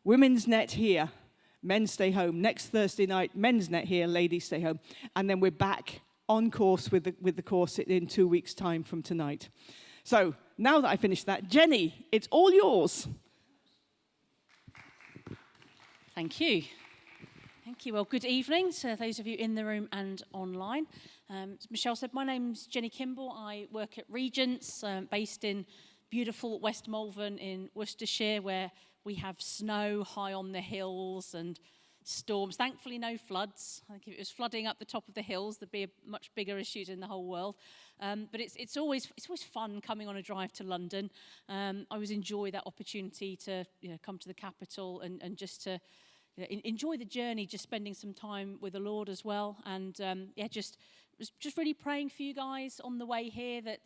Women's net here, men stay home. Next Thursday night, men's net here, ladies stay home. And then we're back on course with the course in 2 weeks' time from tonight. So now that I finished that, Jenny, it's all yours. Thank you. Thank you. Well, good evening to those of you in the room and online. As Michelle said, my name's Jenny Kimball. I work at Regents, based in beautiful West Malvern in Worcestershire, where we have snow high on the hills and storms. Thankfully, no floods. I think if it was flooding up the top of the hills, there'd be much bigger issues in the whole world. But it's always fun coming on a drive to London. I always enjoy that opportunity to come to the capital and just to enjoy the journey, just spending some time with the Lord as well. And just really praying for you guys on the way here that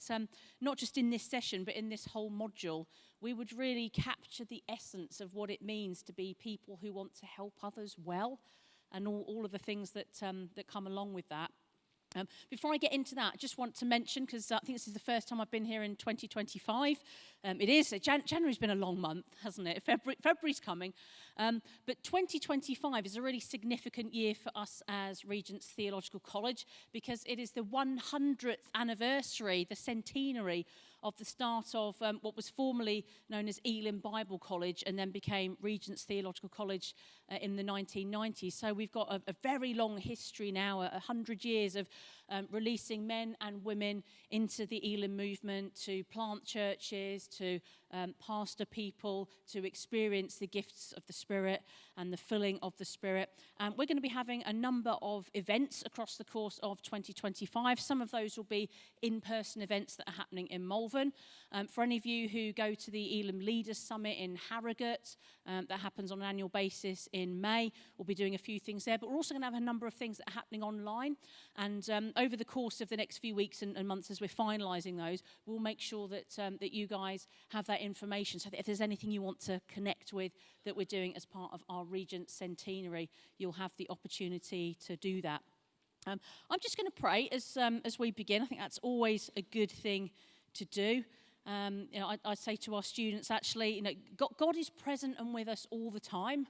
not just in this session, but in this whole module, we would really capture the essence of what it means to be people who want to help others well, and all of the things that come along with that. Before I get into that, I just want to mention, because I think this is the first time I've been here in 2025. It is. January's been a long month, hasn't it? February's coming. But 2025 is a really significant year for us as Regents Theological College, because it is the 100th anniversary, the centenary of the start of what was formerly known as Elim Bible College and then became Regents Theological College in the 1990s. So we've got a very long history now, 100 years of releasing men and women into the Elim movement to plant churches, to pastor people, to experience the gifts of the Spirit and the filling of the Spirit. We're going to be having a number of events across the course of 2025. Some of those will be in-person events that are happening in Malvern. For any of you who go to the Elim Leaders Summit in Harrogate, that happens on an annual basis in May, we'll be doing a few things there. But we're also going to have a number of things that are happening online. And over the course of the next few weeks and months, as we're finalising those, we'll make sure that you guys have that information, so that if there's anything you want to connect with that we're doing as part of our Regent Centenary, you'll have the opportunity to do that. I'm just going to pray as we begin. I think that's always a good thing to do. I say to our students, actually, God is present and with us all the time.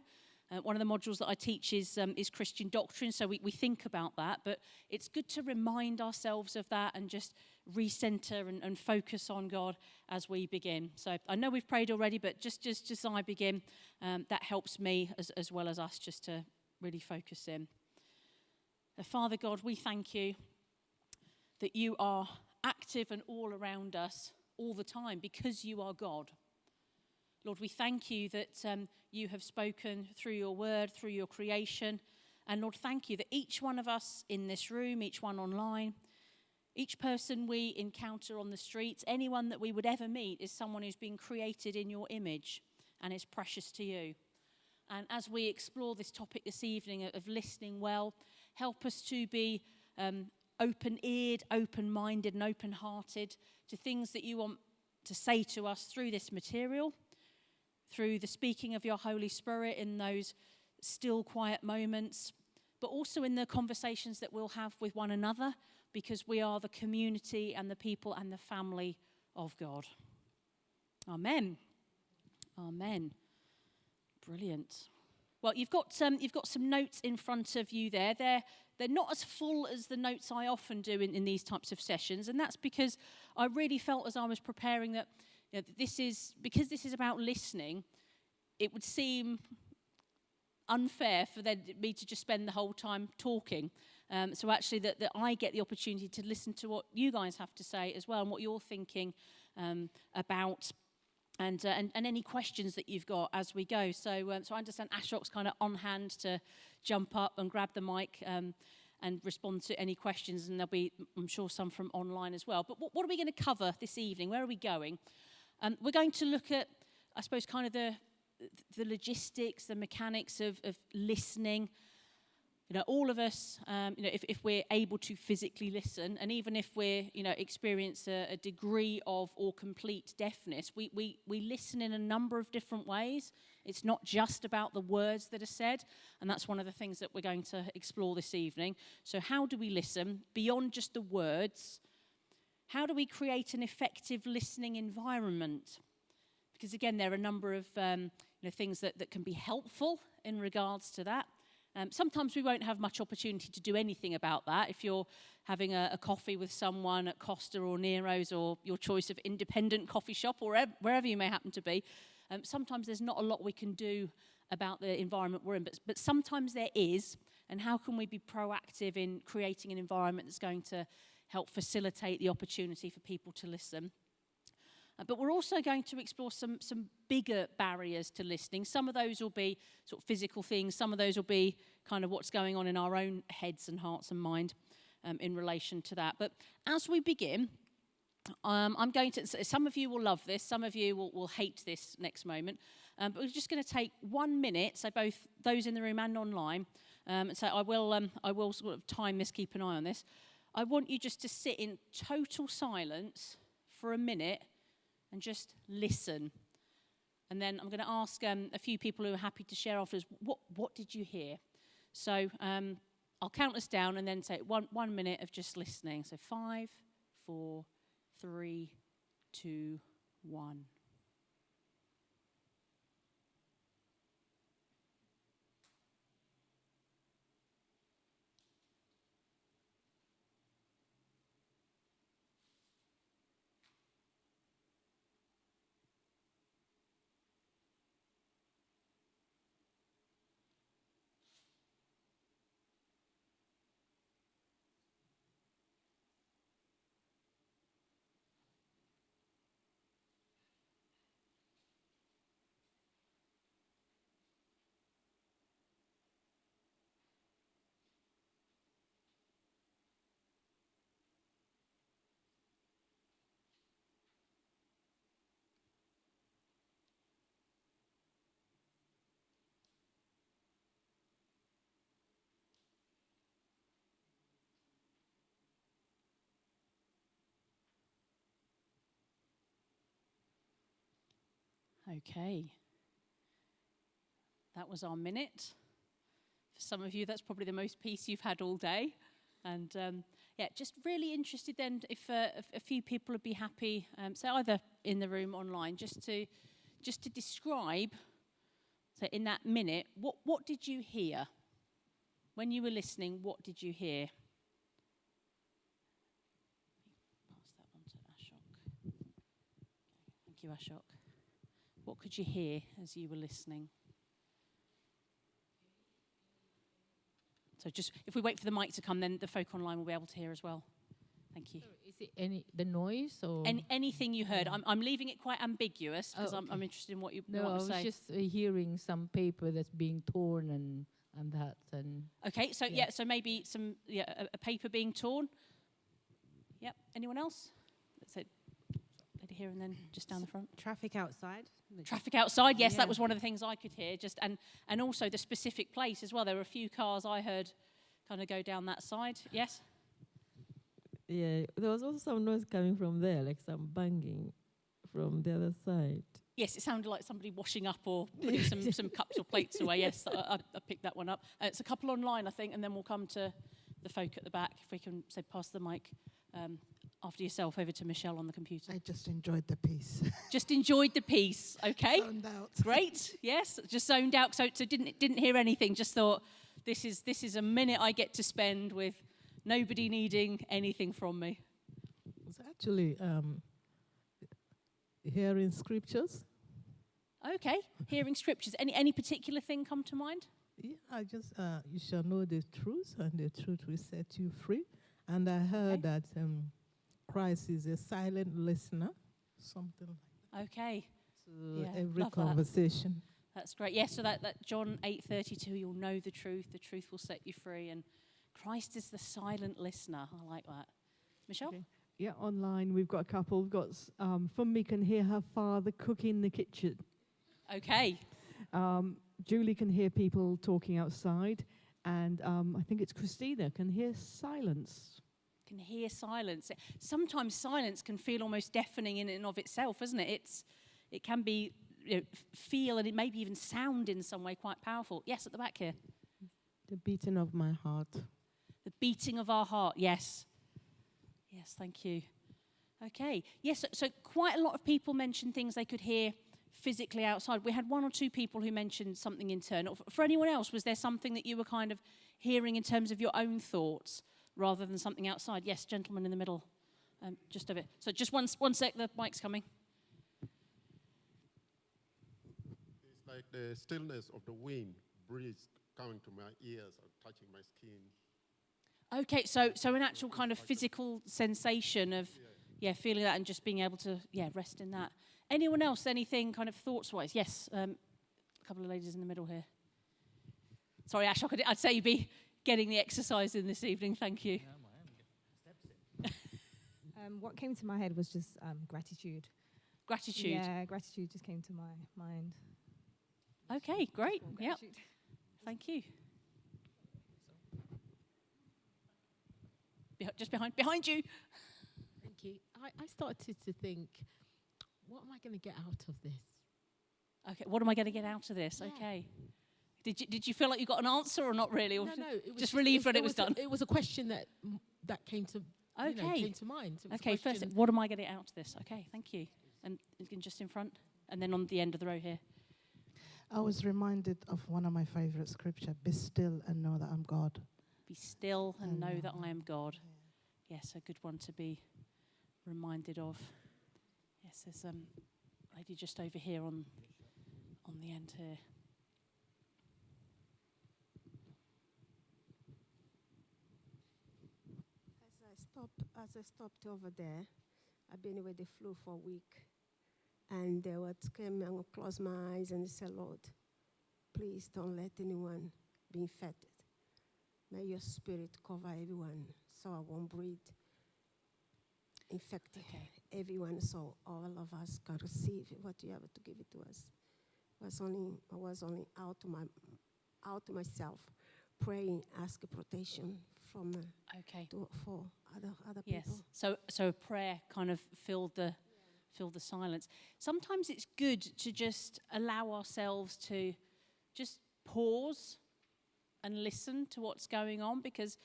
One of the modules that I teach is Christian doctrine, so we think about that. But it's good to remind ourselves of that and just recenter and focus on God as we begin. So I know we've prayed already, but just as I begin, that helps me as well as us just to really focus in. Father God, we thank you that you are active and all around us all the time because you are God. Lord, we thank you that you have spoken through your word, through your creation. And Lord, thank you that each one of us in this room, each one online, each person we encounter on the streets, anyone that we would ever meet is someone who's been created in your image and is precious to you. And as we explore this topic this evening of listening well, help us to be open-eared, open-minded and open-hearted to things that you want to say to us through this material, through the speaking of your Holy Spirit in those still, quiet moments, but also in the conversations that we'll have with one another, because we are the community and the people and the family of God. Amen. Amen. Brilliant. Well, you've got some notes in front of you there. They're not as full as the notes I often do in these types of sessions, and that's because I really felt as I was preparing that this is about listening. It would seem unfair for me to just spend the whole time talking. So actually that I get the opportunity to listen to what you guys have to say as well, and what you're thinking about, and any questions that you've got as we go. So I understand Ashok's kind of on hand to jump up and grab the mic and respond to any questions, and there'll be, I'm sure, some from online as well. But what are we going to cover this evening? Where are we going? We're going to look at, I suppose, kind of the logistics, the mechanics of listening. All of us, if we're able to physically listen, and even if we're, experience a degree of or complete deafness, we listen in a number of different ways. It's not just about the words that are said, and that's one of the things that we're going to explore this evening. So how do we listen beyond just the words? How do we create an effective listening environment? Because again, there are a number of things that can be helpful in regards to that. Sometimes we won't have much opportunity to do anything about that. If you're having a coffee with someone at Costa or Nero's or your choice of independent coffee shop or wherever you may happen to be, sometimes there's not a lot we can do about the environment we're in, but sometimes there is. And how can we be proactive in creating an environment that's going to help facilitate the opportunity for people to listen? But we're also going to explore some bigger barriers to listening. Some of those will be sort of physical things. Some of those will be kind of what's going on in our own heads and hearts and mind in relation to that. But as we begin, I'm going to, some of you will love this, some of you will hate this next moment. But we're just going to take 1 minute, so both those in the room and online. So I will sort of time this, keep an eye on this. I want you just to sit in total silence for a minute and just listen. And then I'm going to ask a few people who are happy to share afterwards, what did you hear? So I'll count us down and then say 1 minute of just listening. So 5, 4, 3, 2, 1. Okay. That was our minute. For some of you, that's probably the most peace you've had all day. And just really interested then if a few people would be happy, so either in the room, online, just to describe, so in that minute, what did you hear? When you were listening, what did you hear? Pass that on to Ashok. Thank you, Ashok. What could you hear as you were listening? So just, if we wait for the mic to come, then the folk online will be able to hear as well. Thank you. So is it the noise or? Anything you heard. I'm leaving it quite ambiguous because I'm interested in what you want to say. No, I was just hearing some paper that's being torn and that. And okay, so so maybe some a paper being torn. Yep. Anyone else? That's it. Lady here and then just down the front. Traffic outside. Traffic outside, yes, that was one of the things I could hear. Just and also the specific place as well. There were a few cars I heard kind of go down that side. Yes. Yeah, there was also some noise coming from there, like some banging from the other side. Yes, it sounded like somebody washing up or putting some cups or plates away. Yes, I picked that one up. It's a couple online, I think, and then we'll come to the folk at the back. If we can, say, pass the mic after yourself over to Michelle on the computer. I just enjoyed the piece. Just enjoyed the piece, okay? Zoned out. Great, yes, just zoned out. So didn't hear anything. Just thought this is a minute I get to spend with nobody needing anything from me. It's actually hearing scriptures. Okay, hearing scriptures. Any particular thing come to mind? Yeah, I just you shall know the truth, and the truth will set you free. And I heard that Christ is a silent listener, something like that. Okay. To every conversation. That's great. Yes, so that John 8:32, you'll know the truth will set you free, and Christ is the silent listener. I like that. Michelle? Okay. Yeah, online we've got a couple. We've got Funmi can hear her father cooking in the kitchen. Okay. Julie can hear people talking outside, and I think it's Christina can hear silence. Can hear silence. Sometimes silence can feel almost deafening in and of itself, isn't it? It can be feel and it maybe even sound in some way quite powerful. Yes, at the back here. The beating of my heart. The beating of our heart. Yes. Yes, thank you. Okay. Yes, so quite a lot of people mentioned things they could hear physically outside. We had one or two people who mentioned something internal. For anyone else, was there something that you were kind of hearing in terms of your own thoughts rather than something outside? Yes, gentleman in the middle, just over. So just one sec, the mic's coming. It's like the stillness of the wind, breeze coming to my ears and touching my skin. Okay, so an actual kind of physical sensation of, feeling that and just being able to, rest in that. Anyone else, anything kind of thoughts-wise? Yes, a couple of ladies in the middle here. Sorry, Ash, I'd say you'd be getting the exercise in this evening. Thank you. What came to my head was just gratitude. Gratitude? Yeah, gratitude just came to my mind. Okay, great. Yeah. Thank you. Just behind you. Thank you. I started to think, what am I going to get out of this? Okay, what am I going to get out of this? Yeah. Okay. Did you feel like you got an answer or not really? Or No. It was just relieved when it was done? It was a question that came to came to mind. Okay, first, what am I going to get out of this? Okay, thank you. And just in front, and then on the end of the row here. I was reminded of one of my favorite scripture, be still and know that I'm God. Be still and know that I am God. Yes, a good one to be reminded of. Yes, there's a lady just over here on the end here. As I stopped over there, I've been with the flu for a week. And what came, I closed my eyes and said, Lord, please don't let anyone be infected. May your spirit cover everyone so I won't breathe infected everyone, so all of us can receive what you have to give it to us. I was only out to myself, praying, asking protection from for other yes. people. So a prayer kind of filled the silence. Sometimes it's good to just allow ourselves to just pause and listen to what's going on, because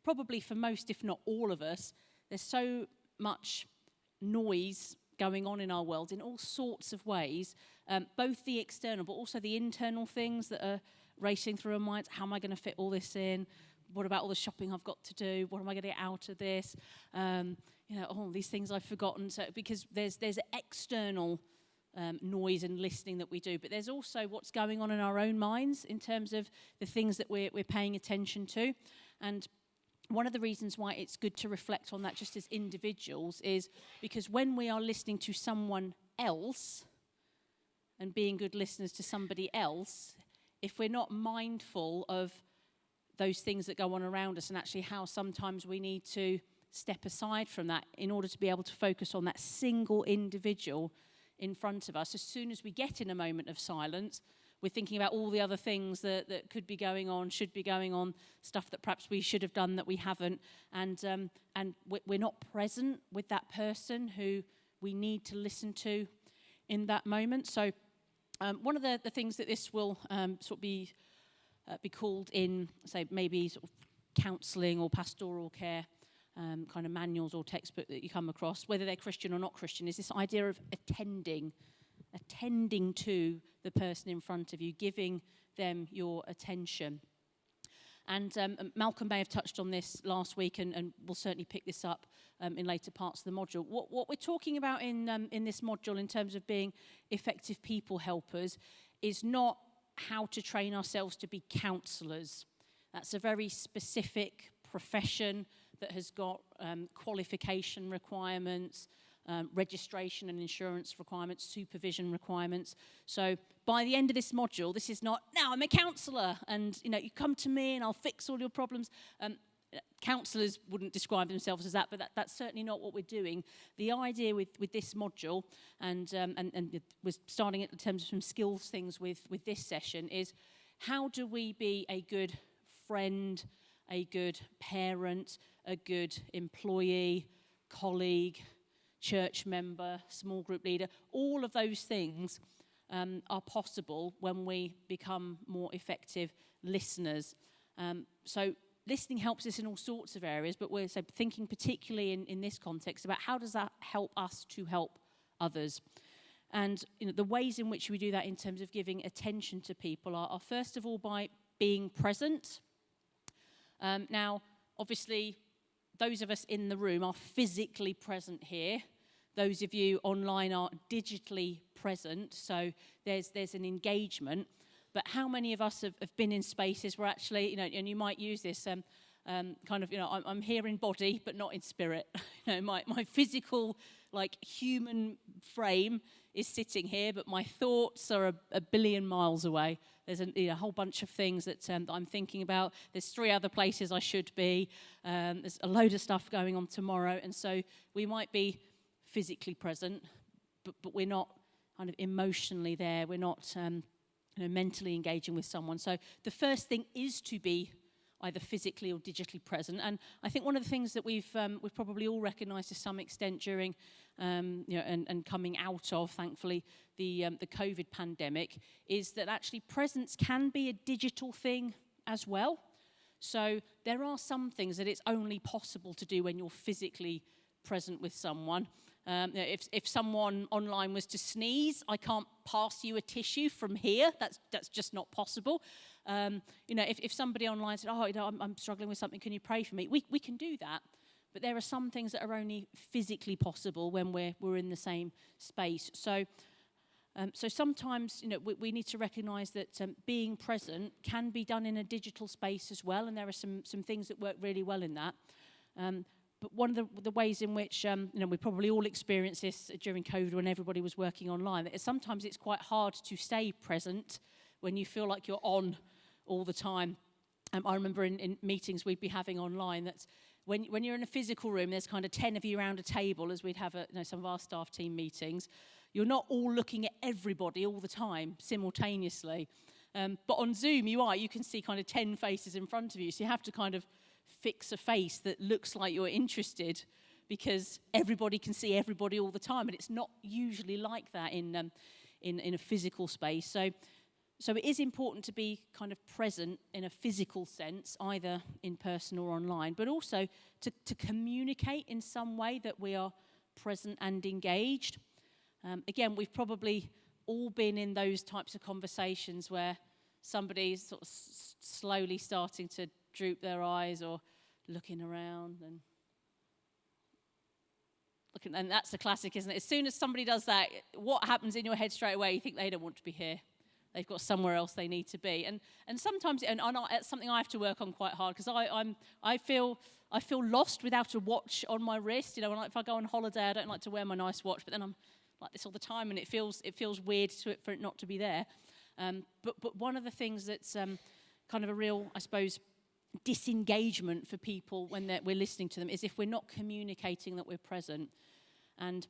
probably for most, if not all of us, there's so much noise going on in our world in all sorts of ways, both the external but also the internal things that are racing through our minds. How am I going to fit all this in? What about all the shopping I've got to do? What am I going to get out of this? All these things I've forgotten. So because there's external noise and listening that we do, but there's also what's going on in our own minds in terms of the things that we're paying attention to. And one of the reasons why it's good to reflect on that just as individuals is because when we are listening to someone else and being good listeners to somebody else, if we're not mindful of those things that go on around us and actually how sometimes we need to step aside from that in order to be able to focus on that single individual in front of us. As soon as we get in a moment of silence, we're thinking about all the other things that could be going on, should be going on, stuff that perhaps we should have done that we haven't, and we're not present with that person who we need to listen to in that moment. So one of the things that this will sort of be called in, say, maybe sort of counselling or pastoral care kind of manuals or textbook that you come across, whether they're Christian or not Christian, is this idea of attending to the person in front of you, giving them your attention. And Malcolm may have touched on this last week, and we'll certainly pick this up in later parts of the module. What we're talking about in this module in terms of being effective people helpers is not how to train ourselves to be counsellors. That's a very specific profession that has got qualification requirements, registration and insurance requirements, supervision requirements. So by the end of this module, this is not, now I'm a counsellor and you come to me and I'll fix all your problems. Counsellors wouldn't describe themselves as that, but that's certainly not what we're doing. The idea with this module, and we're starting in terms of some skills things with this session, is how do we be a good friend, a good parent, a good employee, colleague, church member, small group leader. All of those things are possible when we become more effective listeners. So listening helps us in all sorts of areas, but we're thinking particularly in this context about how does that help us to help others. And the ways in which we do that in terms of giving attention to people are first of all by being present. Now, obviously, those of us in the room are physically present here. Those of you online are digitally present, so there's an engagement. But how many of us have been in spaces where actually, and you might use this I'm here in body, but not in spirit. My physical, human frame is sitting here, but my thoughts are a billion miles away. There's a whole bunch of things that I'm thinking about. There's 3 other places I should be. There's a load of stuff going on tomorrow. And so we might be physically present, but we're not kind of emotionally there. We're not mentally engaging with someone. So the first thing is to be either physically or digitally present. And I think one of the things that we've probably all recognised to some extent during, and coming out of, thankfully, the COVID pandemic, is that actually presence can be a digital thing as well. So there are some things that it's only possible to do when you're physically present with someone. If someone online was to sneeze, I can't pass you a tissue from here. That's just not possible. If somebody online said, I'm struggling with something, can you pray for me? We can do that. But there are some things that are only physically possible when we're in the same space. So sometimes, we need to recognise that being present can be done in a digital space as well, and there are some things that work really well in that. But one of the ways in which, we probably all experienced this during COVID when everybody was working online, that sometimes it's quite hard to stay present when you feel like you're on all the time. I remember in meetings we'd be having online that when you're in a physical room, there's kind of 10 of you around a table, as we'd have some of our staff team meetings. You're not all looking at everybody all the time simultaneously. But on Zoom, you can see kind of 10 faces in front of you. So you have to kind of fix a face that looks like you're interested because everybody can see everybody all the time. And it's not usually like that in a physical space. So it is important to be kind of present in a physical sense, either in person or online, but also to communicate in some way that we are present and engaged. Again, we've probably all been in those types of conversations where somebody's sort of slowly starting to droop their eyes or looking around and that's the classic, isn't it? As soon as somebody does that, what happens in your head straight away? You think they don't want to be here. They've got somewhere else they need to be. And sometimes, it's something I have to work on quite hard because I feel lost without a watch on my wrist. If I go on holiday, I don't like to wear my nice watch, but then I'm like this all the time, and it feels weird for it not to be there. But one of the things that's kind of a real, I suppose, disengagement for people when we're listening to them is if we're not communicating that we're present. And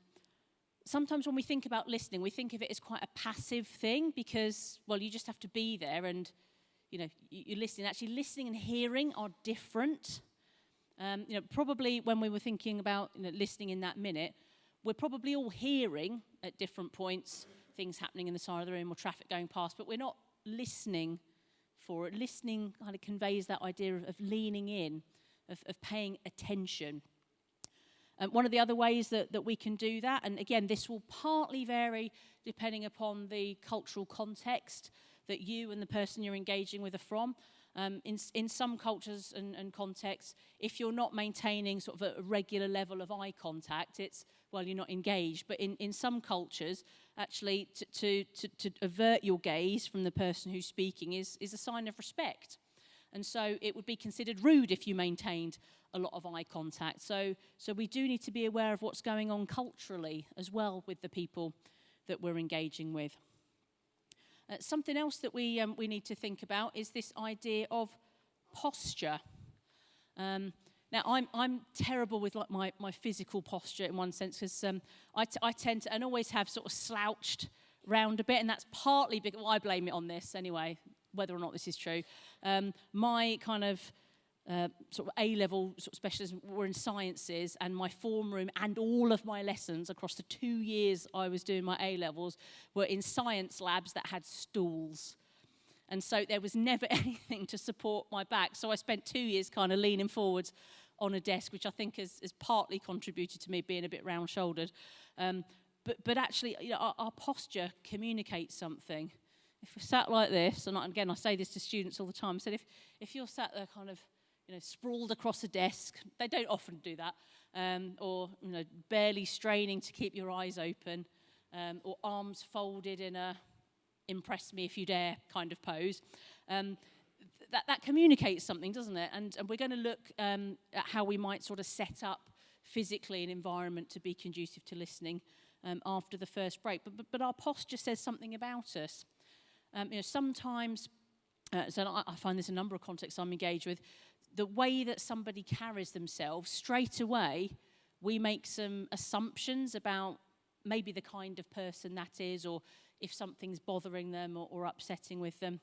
sometimes when we think about listening, we think of it as quite a passive thing because, you just have to be there and, you're listening. Actually, listening and hearing are different. Probably when we were thinking about listening in that minute, we're probably all hearing at different points things happening in the side of the room or traffic going past, but we're not listening for it. Listening kind of conveys that idea of leaning in, of paying attention. One of the other ways that we can do that, and again, this will partly vary depending upon the cultural context that you and the person you're engaging with are from. In some cultures and contexts, if you're not maintaining sort of a regular level of eye contact, you're not engaged. But in some cultures, actually, to avert your gaze from the person who's speaking is a sign of respect. And so it would be considered rude if you maintained a lot of eye contact. So we do need to be aware of what's going on culturally as well with the people that we're engaging with. Something else that we need to think about is this idea of posture. Now, I'm terrible with my physical posture in one sense because I tend to, and always have sort of slouched round a bit, and that's partly because, I blame it on this anyway, whether or not this is true. My kind of sort of A-level sort of specialism were in sciences, and my form room and all of my lessons across the 2 years I was doing my A-levels were in science labs that had stools. And so there was never anything to support my back. So I spent 2 years kind of leaning forwards on a desk, which I think has partly contributed to me being a bit round-shouldered. but actually, our posture communicates something. If we're sat like this, and again, I say this to students all the time, I said, if you're sat there kind of, sprawled across a desk, they don't often do that, or, barely straining to keep your eyes open, or arms folded in a impress me if you dare kind of pose, that communicates something, doesn't it? And we're going to look at how we might sort of set up physically an environment to be conducive to listening after the first break. But our posture says something about us. Sometimes, so I find this in a number of contexts I'm engaged with, the way that somebody carries themselves, straight away, we make some assumptions about maybe the kind of person that is, or if something's bothering them or upsetting with them.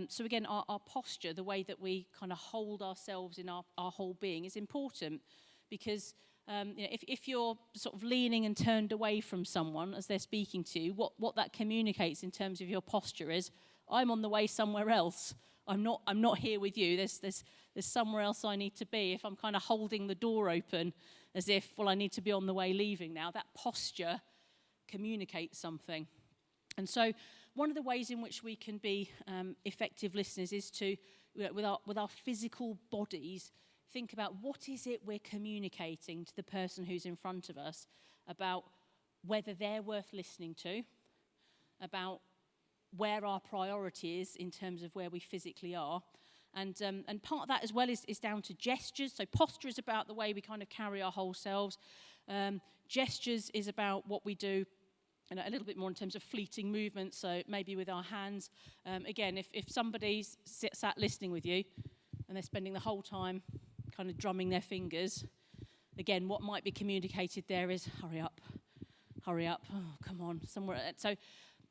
So again, our posture, the way that we kind of hold ourselves in our whole being is important, because if you're sort of leaning and turned away from someone as they're speaking to you, what that communicates in terms of your posture is, I'm on the way somewhere else. I'm not here with you. There's somewhere else I need to be. If I'm kind of holding the door open as if, I need to be on the way leaving now, that posture communicates something. And so one of the ways in which we can be effective listeners is to, with our physical bodies, think about what is it we're communicating to the person who's in front of us about whether they're worth listening to, about where our priority is in terms of where we physically are. And part of that as well is down to gestures. So posture is about the way we kind of carry our whole selves. Gestures is about what we do, a little bit more in terms of fleeting movements, so maybe with our hands. Again, if somebody's sat listening with you and they're spending the whole time kind of drumming their fingers, again, what might be communicated there is, hurry up, oh, come on, somewhere. So,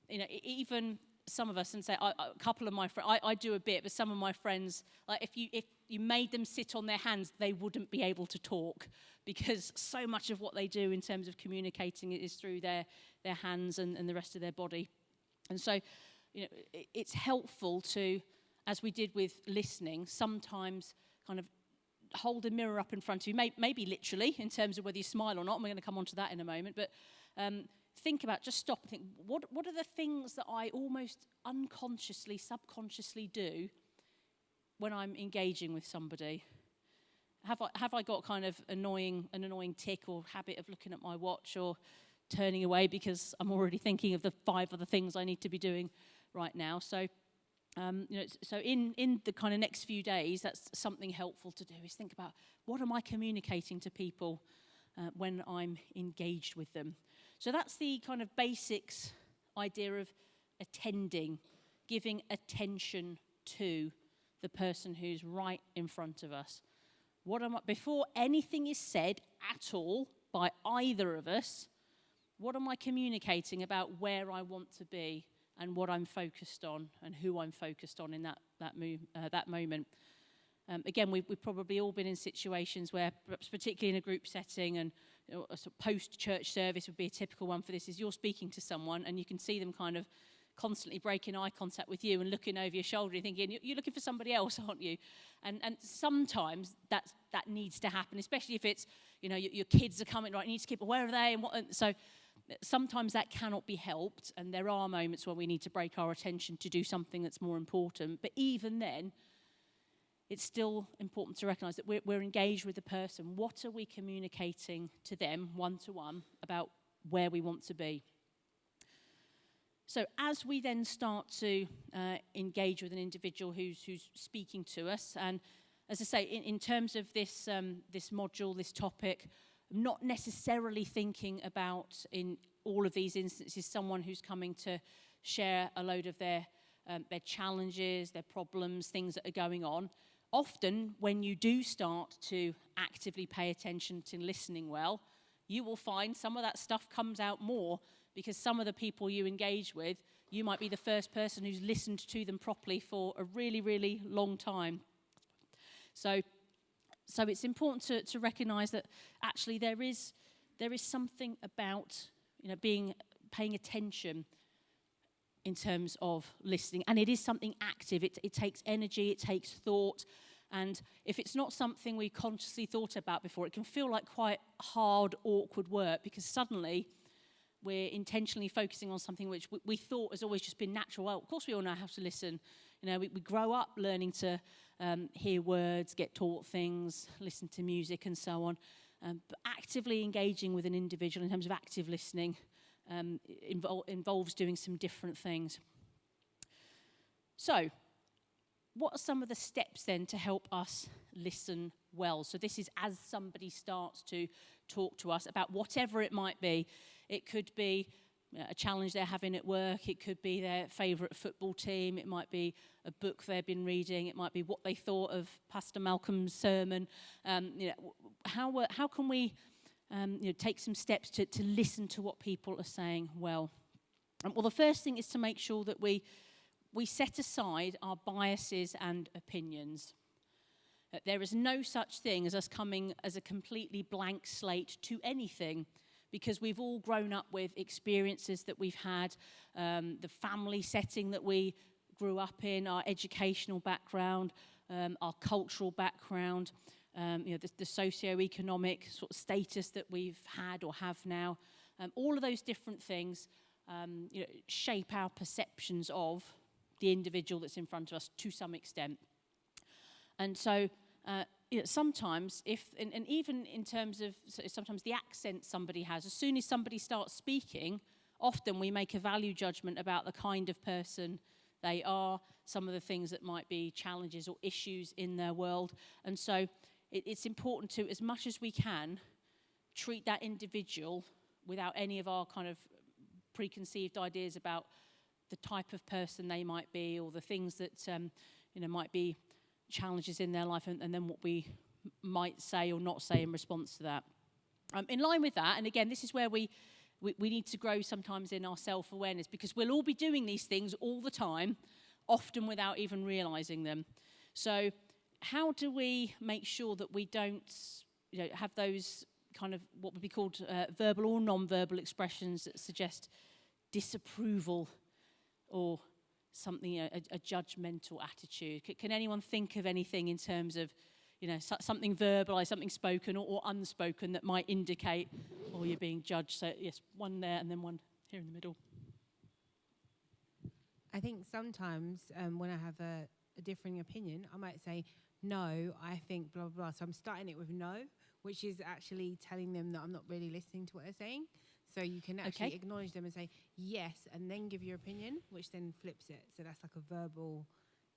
even some of us, and say, a couple of my friends, I do a bit, but some of my friends, like if you made them sit on their hands, they wouldn't be able to talk, because so much of what they do in terms of communicating is through their hands and the rest of their body. And so, it's helpful to, as we did with listening, sometimes kind of hold a mirror up in front of you, maybe literally, in terms of whether you smile or not, and we're going to come on to that in a moment, but think about, just stop and think, what are the things that I almost unconsciously, subconsciously do when I'm engaging with somebody? Have I got kind of an annoying tick or habit of looking at my watch or turning away because I'm already thinking of the 5 other things I need to be doing right now? So, so in the kind of next few days, that's something helpful to do, is think about, what am I communicating to people when I'm engaged with them? So that's the kind of basics idea of attending, giving attention to the person who's right in front of us. Before anything is said at all by either of us, what am I communicating about where I want to be and what I'm focused on and who I'm focused on in that moment? Again, we've probably all been in situations where, perhaps particularly in a group setting, and a sort of post-church service would be a typical one for this, is you're speaking to someone and you can see them kind of constantly breaking eye contact with you and looking over your shoulder and thinking, you're looking for somebody else, aren't you? And sometimes that needs to happen, especially if it's, your kids are coming, right, you need to keep, where are they? And so sometimes that cannot be helped, and there are moments where we need to break our attention to do something that's more important. But even then, it's still important to recognise that we're engaged with the person. What are we communicating to them, one-to-one, about where we want to be? So as we then start to engage with an individual who's speaking to us, and as I say, in terms of this module, this topic, I'm not necessarily thinking about, in all of these instances, someone who's coming to share a load of their challenges, their problems, things that are going on. Often, when you do start to actively pay attention to listening well, you will find some of that stuff comes out more, because some of the people you engage with, you might be the first person who's listened to them properly for a really, really long time. So it's important to recognise that actually there is something about paying attention in terms of listening, and it is something active. It takes energy, it takes thought, and if it's not something we consciously thought about before, it can feel like quite hard, awkward work, because suddenly we're intentionally focusing on something which we thought has always just been natural. Well, of course we all know how to listen. You know, we grow up learning to hear words, get taught things, listen to music and so on. But actively engaging with an individual in terms of active listening involves doing some different things. So, what are some of the steps then to help us listen well? So this is as somebody starts to talk to us about whatever it might be. It could be a challenge they're having at work. It could be their favourite football team. It might be a book they've been reading. It might be what they thought of Pastor Malcolm's sermon. How can we take some steps to listen to what people are saying well? Well, the first thing is to make sure that we set aside our biases and opinions. There is no such thing as us coming as a completely blank slate to anything, because we've all grown up with experiences that we've had, the family setting that we grew up in, our educational background, our cultural background, the socio-economic sort of status that we've had or have now. All of those different things shape our perceptions of the individual that's in front of us to some extent. And so sometimes and even in terms of sometimes the accent somebody has, as soon as somebody starts speaking, often we make a value judgment about the kind of person they are, some of the things that might be challenges or issues in their world. And so it's important to, as much as we can, treat that individual without any of our kind of preconceived ideas about the type of person they might be, or the things that might be challenges in their life, and then what we might say or not say in response to that. In line with that, and again, this is where we need to grow sometimes in our self-awareness, because we'll all be doing these things all the time, often without even realizing them. So how do we make sure that we don't have those kind of what would be called verbal or non-verbal expressions that suggest disapproval or something, a judgmental attitude? Can anyone think of anything in terms of, something verbalized, something spoken or unspoken that might indicate, you're being judged? So yes, one there and then one here in the middle. I think sometimes when I have a differing opinion, I might say, no, I think blah, blah, blah. So I'm starting it with no, which is actually telling them that I'm not really listening to what they're saying. So you can actually acknowledge them and say yes, and then give your opinion, which then flips it. So that's like a verbal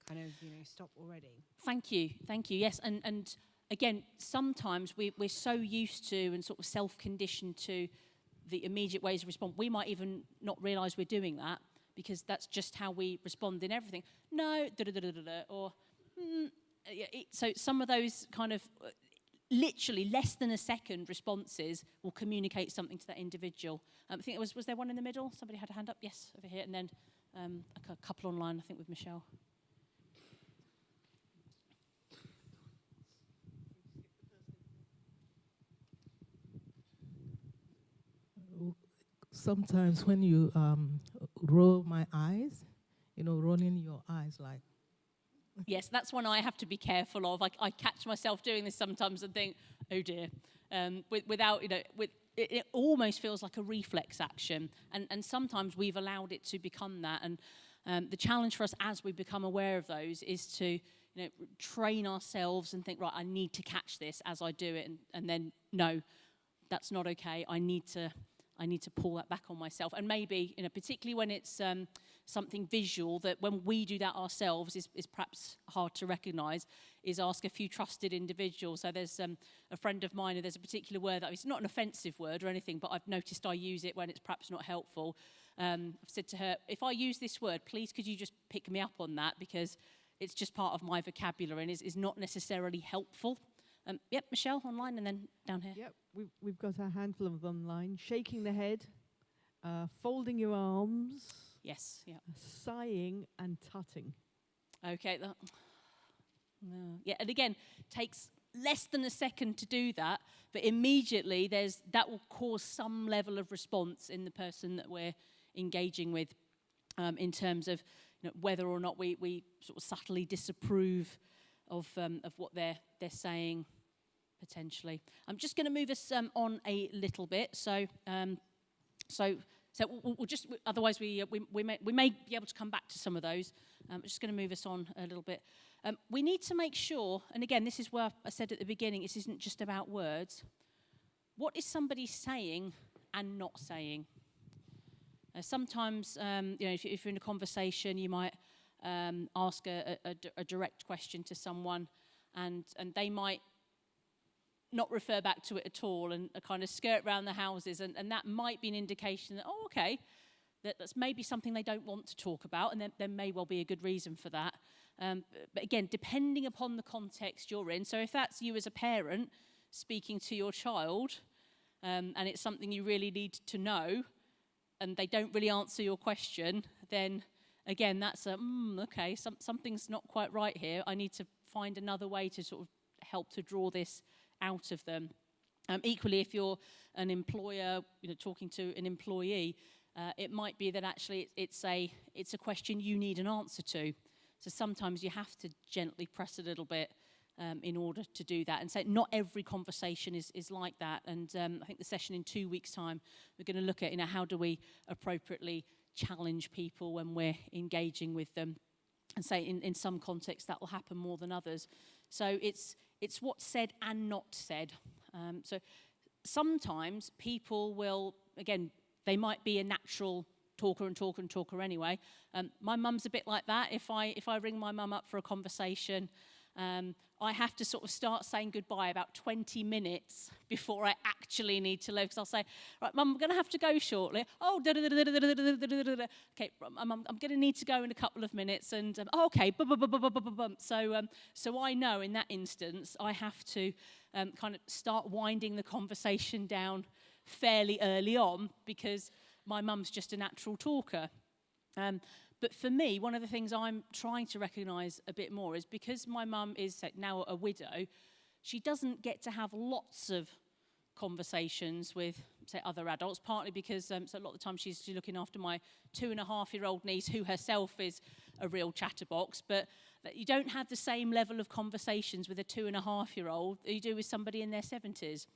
kind of, stop already. Thank you. Yes, and again, sometimes we're so used to and sort of self-conditioned to the immediate ways of respond. We might even not realise we're doing that, because that's just how we respond in everything. No, or so some of those kind of literally less than a second responses will communicate something to that individual. I think was there one in the middle? Somebody had a hand up? Yes, over here. And then a couple online, I think, with Michelle. Sometimes when you roll my eyes, rolling your eyes like. Yes, that's one I have to be careful of. I catch myself doing this sometimes and think, oh dear, without, it almost feels like a reflex action. And sometimes we've allowed it to become that. And the challenge for us as we become aware of those is to, train ourselves and think, right, I need to catch this as I do it. And then, no, that's not okay. I need to pull that back on myself. And maybe, particularly when it's something visual, that when we do that ourselves is perhaps hard to recognise, is ask a few trusted individuals. So there's a friend of mine, and there's a particular word that it's not an offensive word or anything, but I've noticed I use it when it's perhaps not helpful. I've said to her, if I use this word, please could you just pick me up on that, because it's just part of my vocabulary and is not necessarily helpful. Yep, Michelle, online, and then down here. Yep, we've got a handful of them online. Shaking the head, folding your arms. Yes, yeah. Sighing and tutting. Okay. No. Yeah, and again, takes less than a second to do that, but immediately that will cause some level of response in the person that we're engaging with, in terms of whether or not we sort of subtly disapprove of what they're saying potentially. I'm just going to move us on a little bit. So So we'll just, otherwise we may be able to come back to some of those. I'm just going to move us on a little bit. We need to make sure, and again, this is where I said at the beginning, this isn't just about words. What is somebody saying and not saying? Sometimes, if you're in a conversation, you might ask a direct question to someone, and they might not refer back to it at all and kind of skirt around the houses, and that might be an indication that, okay, that's maybe something they don't want to talk about, and there may well be a good reason for that. But again, depending upon the context you're in, so if that's you as a parent speaking to your child, and it's something you really need to know, and they don't really answer your question, then again, that's okay, something's not quite right here. I need to find another way to sort of help to draw this out of them. Equally, if you're an employer, talking to an employee, it might be that actually it's a question you need an answer to. So sometimes you have to gently press a little bit in order to do that. And so not every conversation is like that. And I think the session in 2 weeks' time, we're going to look at how do we appropriately challenge people when we're engaging with them. And say in some contexts that will happen more than others. So it's what's said and not said. So sometimes people will, again, they might be a natural talker anyway. My mum's a bit like that. If I ring my mum up for a conversation, I have to sort of start saying goodbye about 20 minutes before I actually need to leave. Because I'll say, right, Mum, I'm going to have to go shortly. Oh, okay, I'm going to need to go in a couple of minutes. And, okay, so I know in that instance, I have to kind of start winding the conversation down fairly early on because my mum's just a natural talker. But for me, one of the things I'm trying to recognise a bit more is because my mum is now a widow, she doesn't get to have lots of conversations with, say, other adults, partly because so a lot of the time she's looking after my 2.5-year-old niece, who herself is a real chatterbox, but that you don't have the same level of conversations with a 2.5-year-old that you do with somebody in their 70s.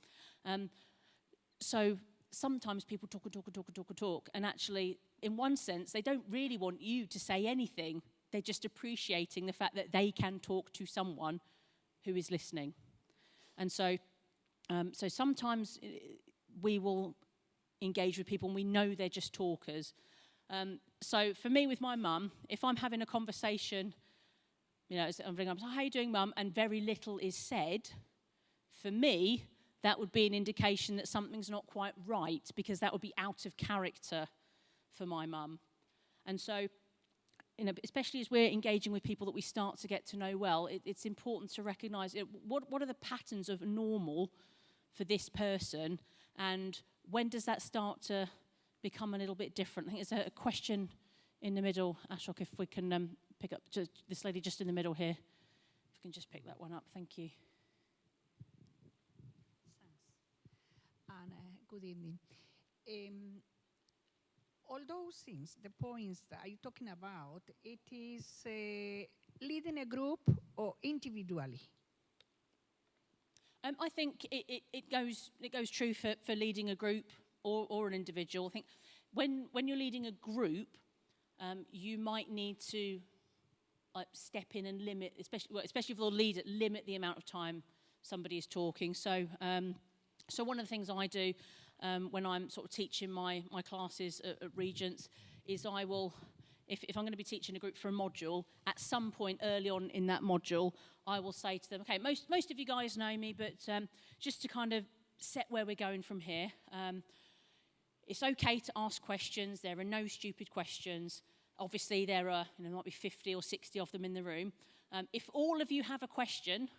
So sometimes people talk, and actually, in one sense, they don't really want you to say anything. They're just appreciating the fact that they can talk to someone who is listening. And so sometimes we will engage with people and we know they're just talkers. So for me, with my mum, if I'm having a conversation, I'm ringing up, how are you doing, Mum? And very little is said, for me, that would be an indication that something's not quite right, because that would be out of character for my mum. And so, especially as we're engaging with people that we start to get to know well, it's important to recognise what are the patterns of normal for this person, and when does that start to become a little bit different? I think there's a question in the middle, Ashok, if we can pick up this lady just in the middle here. If we can just pick that one up, thank you. And good evening. All those things, the points that you're talking about, it is leading a group or individually? I think it goes true for leading a group or an individual. I think when you're leading a group, you might need to step in and limit, especially for the leader, limit the amount of time somebody is talking. So one of the things I do when I'm sort of teaching my classes at Regents is I will, if I'm going to be teaching a group for a module, at some point early on in that module, I will say to them, okay, most of you guys know me, but just to kind of set where we're going from here, it's okay to ask questions. There are no stupid questions. Obviously, there are, there might be 50 or 60 of them in the room. If all of you have a question,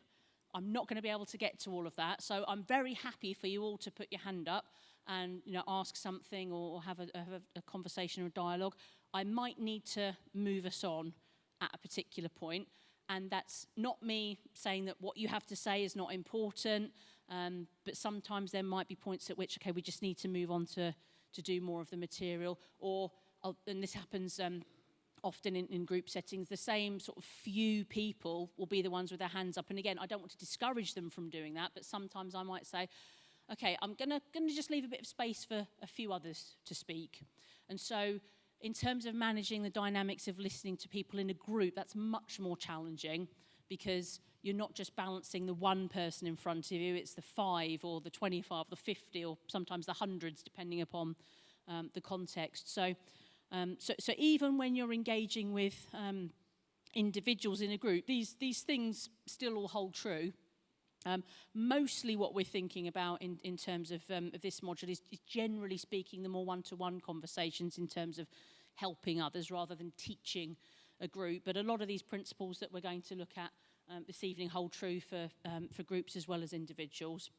I'm not going to be able to get to all of that. So I'm very happy for you all to put your hand up and ask something or have a conversation or a dialogue. I might need to move us on at a particular point. And that's not me saying that what you have to say is not important, but sometimes there might be points at which, okay, we just need to move on to do more of the material. Or, and this happens often in group settings, the same sort of few people will be the ones with their hands up. And again, I don't want to discourage them from doing that, but sometimes I might say, okay, I'm gonna just leave a bit of space for a few others to speak. And so in terms of managing the dynamics of listening to people in a group, that's much more challenging because you're not just balancing the one person in front of you, it's the 5 or the 25, the 50, or sometimes the hundreds, depending upon the context. So even when you're engaging with individuals in a group, these things still all hold true. Mostly what we're thinking about in terms of this module is generally speaking the more one-to-one conversations in terms of helping others rather than teaching a group. But a lot of these principles that we're going to look at this evening hold true for groups as well as individuals.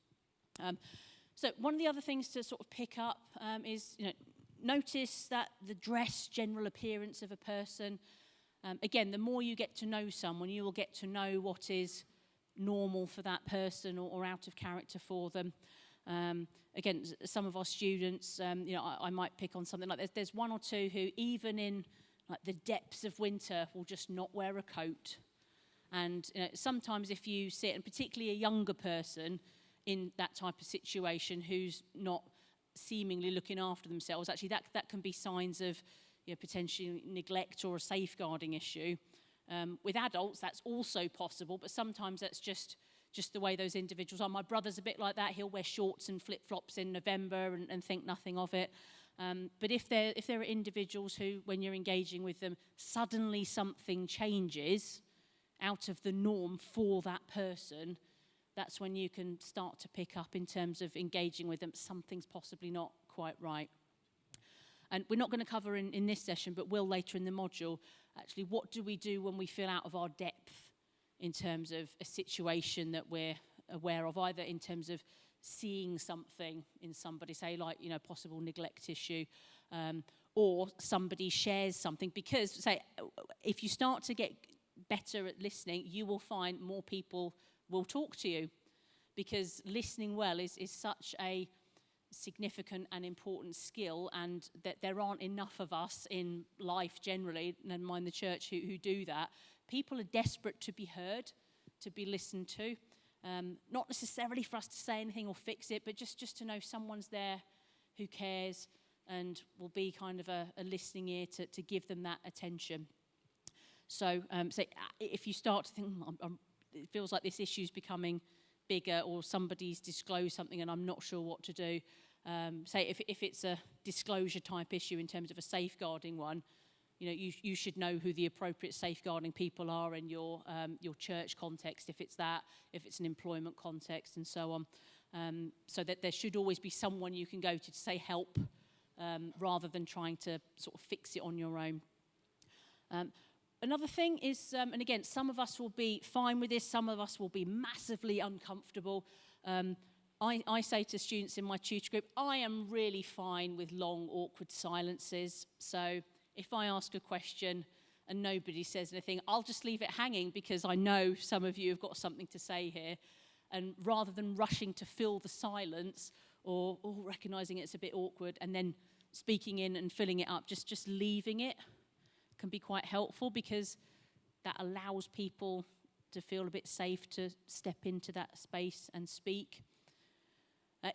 So one of the other things to sort of pick up is, notice that the dress, general appearance of a person. Again, the more you get to know someone, you will get to know what is normal for that person or out of character for them. Again, some of our students, I might pick on something like this. There's one or two who, even in like the depths of winter, will just not wear a coat. And sometimes if you sit, and particularly a younger person in that type of situation who's not seemingly looking after themselves, actually that can be signs of potentially neglect or a safeguarding issue. With adults, that's also possible, but sometimes that's just the way those individuals are. My brother's a bit like that. He'll wear shorts and flip-flops in November and think nothing of it. But if there are individuals who, when you're engaging with them, suddenly something changes out of the norm for that person, that's when you can start to pick up in terms of engaging with them. Something's possibly not quite right. And we're not going to cover in this session, but will later in the module, actually, what do we do when we feel out of our depth in terms of a situation that we're aware of, either in terms of seeing something in somebody, say like, possible neglect issue, or somebody shares something. Because, say, if you start to get better at listening, you will find more people will talk to you, because listening well is such a significant and important skill, and that there aren't enough of us in life generally, never mind the church, who do that. People are desperate to be heard, to be listened to, not necessarily for us to say anything or fix it, but just to know someone's there who cares and will be kind of a listening ear to give them that attention. So if you start to think, it feels like this issue's becoming bigger, or somebody's disclosed something and I'm not sure what to do. Say if it's a disclosure type issue in terms of a safeguarding one, you should know who the appropriate safeguarding people are in your church context, if it's an employment context and so on. So that there should always be someone you can go to say help, rather than trying to sort of fix it on your own. Another thing is, and again, some of us will be fine with this, some of us will be massively uncomfortable. I say to students in my tutor group, I am really fine with long, awkward silences. So if I ask a question and nobody says anything, I'll just leave it hanging, because I know some of you have got something to say here. And rather than rushing to fill the silence or recognising it's a bit awkward and then speaking in and filling it up, just leaving it can be quite helpful, because that allows people to feel a bit safe to step into that space and speak.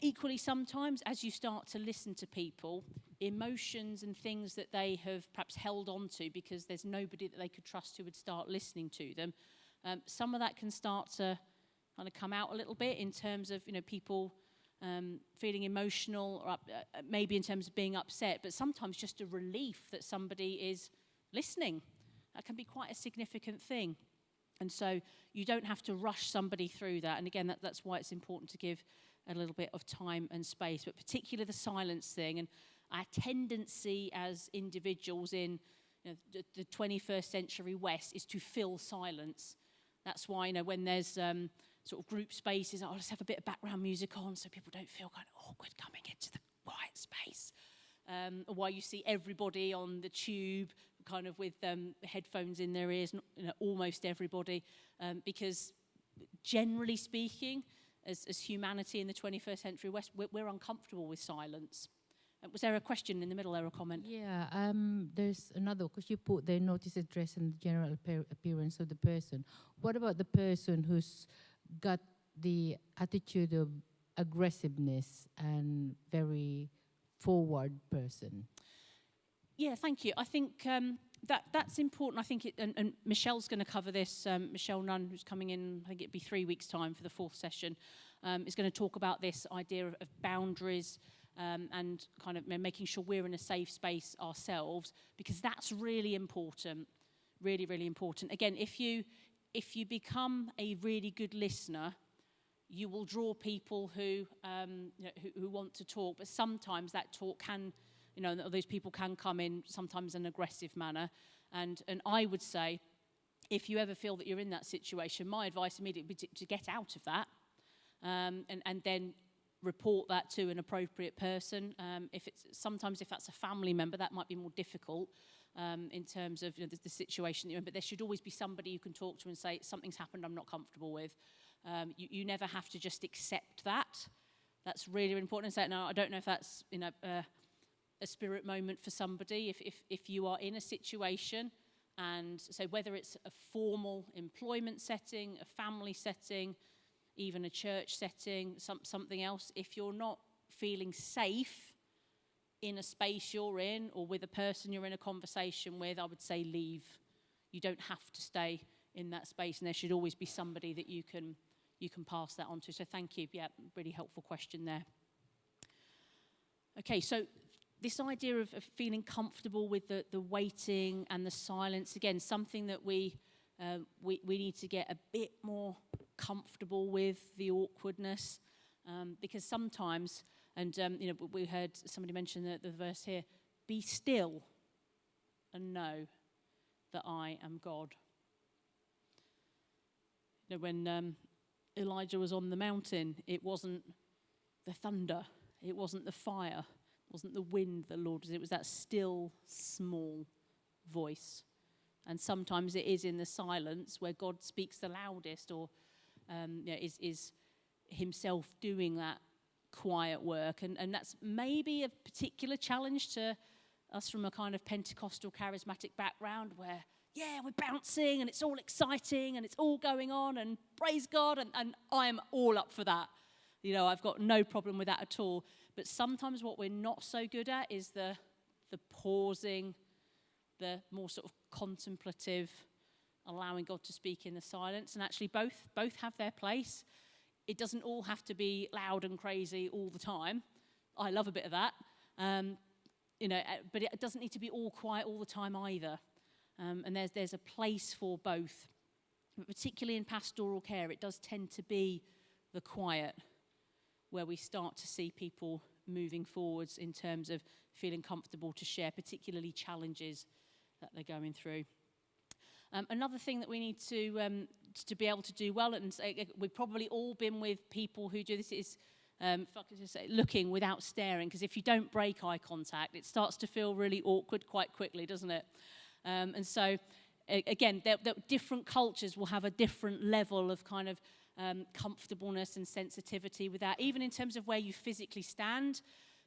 Equally, sometimes as you start to listen to people, emotions and things that they have perhaps held on to because there's nobody that they could trust who would start listening to them, some of that can start to kind of come out a little bit in terms of people feeling emotional, or maybe in terms of being upset, but sometimes just a relief that somebody is listening. That can be quite a significant thing. And so you don't have to rush somebody through that. And again, that's why it's important to give a little bit of time and space, but particularly the silence thing. And our tendency as individuals in the 21st century West is to fill silence. That's why, when there's sort of group spaces, let's have a bit of background music on so people don't feel kind of awkward coming into the quiet space. Or why you see everybody on the tube kind of with headphones in their ears, almost everybody, because generally speaking, as humanity in the 21st century West, we're uncomfortable with silence. Was there a question in the middle there, a comment? Yeah, there's another, because you put the notice address and the general appearance of the person. What about the person who's got the attitude of aggressiveness and very forward person. Yeah, thank you. I think that's important. I think and Michelle's going to cover this. Michelle Nunn, who's coming in, I think it'd be 3 weeks' time for the 4th session, is going to talk about this idea of boundaries and kind of making sure we're in a safe space ourselves, because that's really important. Really, really important. Again, if you become a really good listener, you will draw people who want to talk, but sometimes that talk can, those people can come in sometimes in an aggressive manner. And I would say, if you ever feel that you're in that situation, my advice immediately would be to get out of that and then report that to an appropriate person. If that's a family member, that might be more difficult in terms of the situation that you're in, but there should always be somebody you can talk to and say, something's happened I'm not comfortable with. You never have to just accept that. That's really, really important. And say, no, I don't know if that's a spirit moment for somebody. If you are in a situation, and so whether it's a formal employment setting, a family setting, even a church setting, something else, if you're not feeling safe in a space you're in or with a person you're in a conversation with, I would say leave. You don't have to stay in that space, and there should always be somebody that you can pass that on to. So thank you. Yeah, really helpful question there. Okay, so this idea of feeling comfortable with the waiting and the silence, again, something that we need to get a bit more comfortable with, the awkwardness, because sometimes, and we heard somebody mention the verse here, be still and know that I am God. When Elijah was on the mountain, it wasn't the thunder, it wasn't the fire, it wasn't the wind the Lord was, it was that still, small voice. And sometimes it is in the silence where God speaks the loudest, or is himself doing that quiet work. And that's maybe a particular challenge to us from a kind of Pentecostal charismatic background where, yeah, we're bouncing and it's all exciting and it's all going on and praise God, and I'm all up for that. I've got no problem with that at all. But sometimes what we're not so good at is the pausing, the more sort of contemplative, allowing God to speak in the silence. And actually both have their place. It doesn't all have to be loud and crazy all the time. I love a bit of that. But it doesn't need to be all quiet all the time either. And there's a place for both. But particularly in pastoral care, it does tend to be the quiet where we start to see people moving forwards in terms of feeling comfortable to share, particularly challenges that they're going through. Another thing that we need to be able to do well, and we've probably all been with people who do this, is if I could just say, looking without staring, because if you don't break eye contact, it starts to feel really awkward quite quickly, doesn't it? And so, again, different cultures will have a different level of kind of comfortableness and sensitivity with that, even in terms of where you physically stand.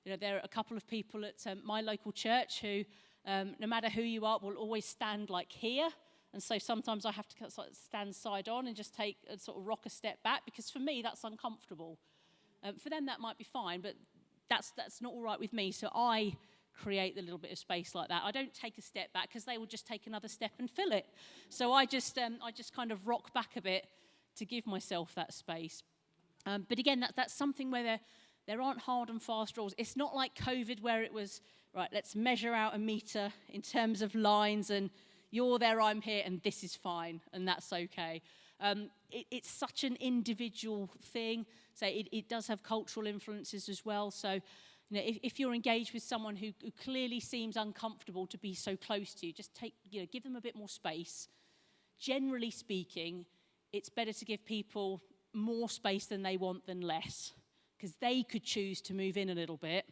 There are a couple of people at my local church who, no matter who you are, will always stand like here. And so sometimes I have to stand side on and just take a sort of rock a step back, because for me that's uncomfortable. For them that might be fine, but that's not all right with me. So I create a little bit of space like that. I don't take a step back because they will just take another step and fill it. So I just kind of rock back a bit to give myself that space. But again, that's something where there aren't hard and fast rules. It's not like COVID where it was, right, let's measure out a meter in terms of lines and you're there, I'm here, and this is fine, and that's okay. It's such an individual thing. So it does have cultural influences as well. So if you're engaged with someone who clearly seems uncomfortable to be so close to you, just give them a bit more space. Generally speaking, it's better to give people more space than they want than less, because they could choose to move in a little bit,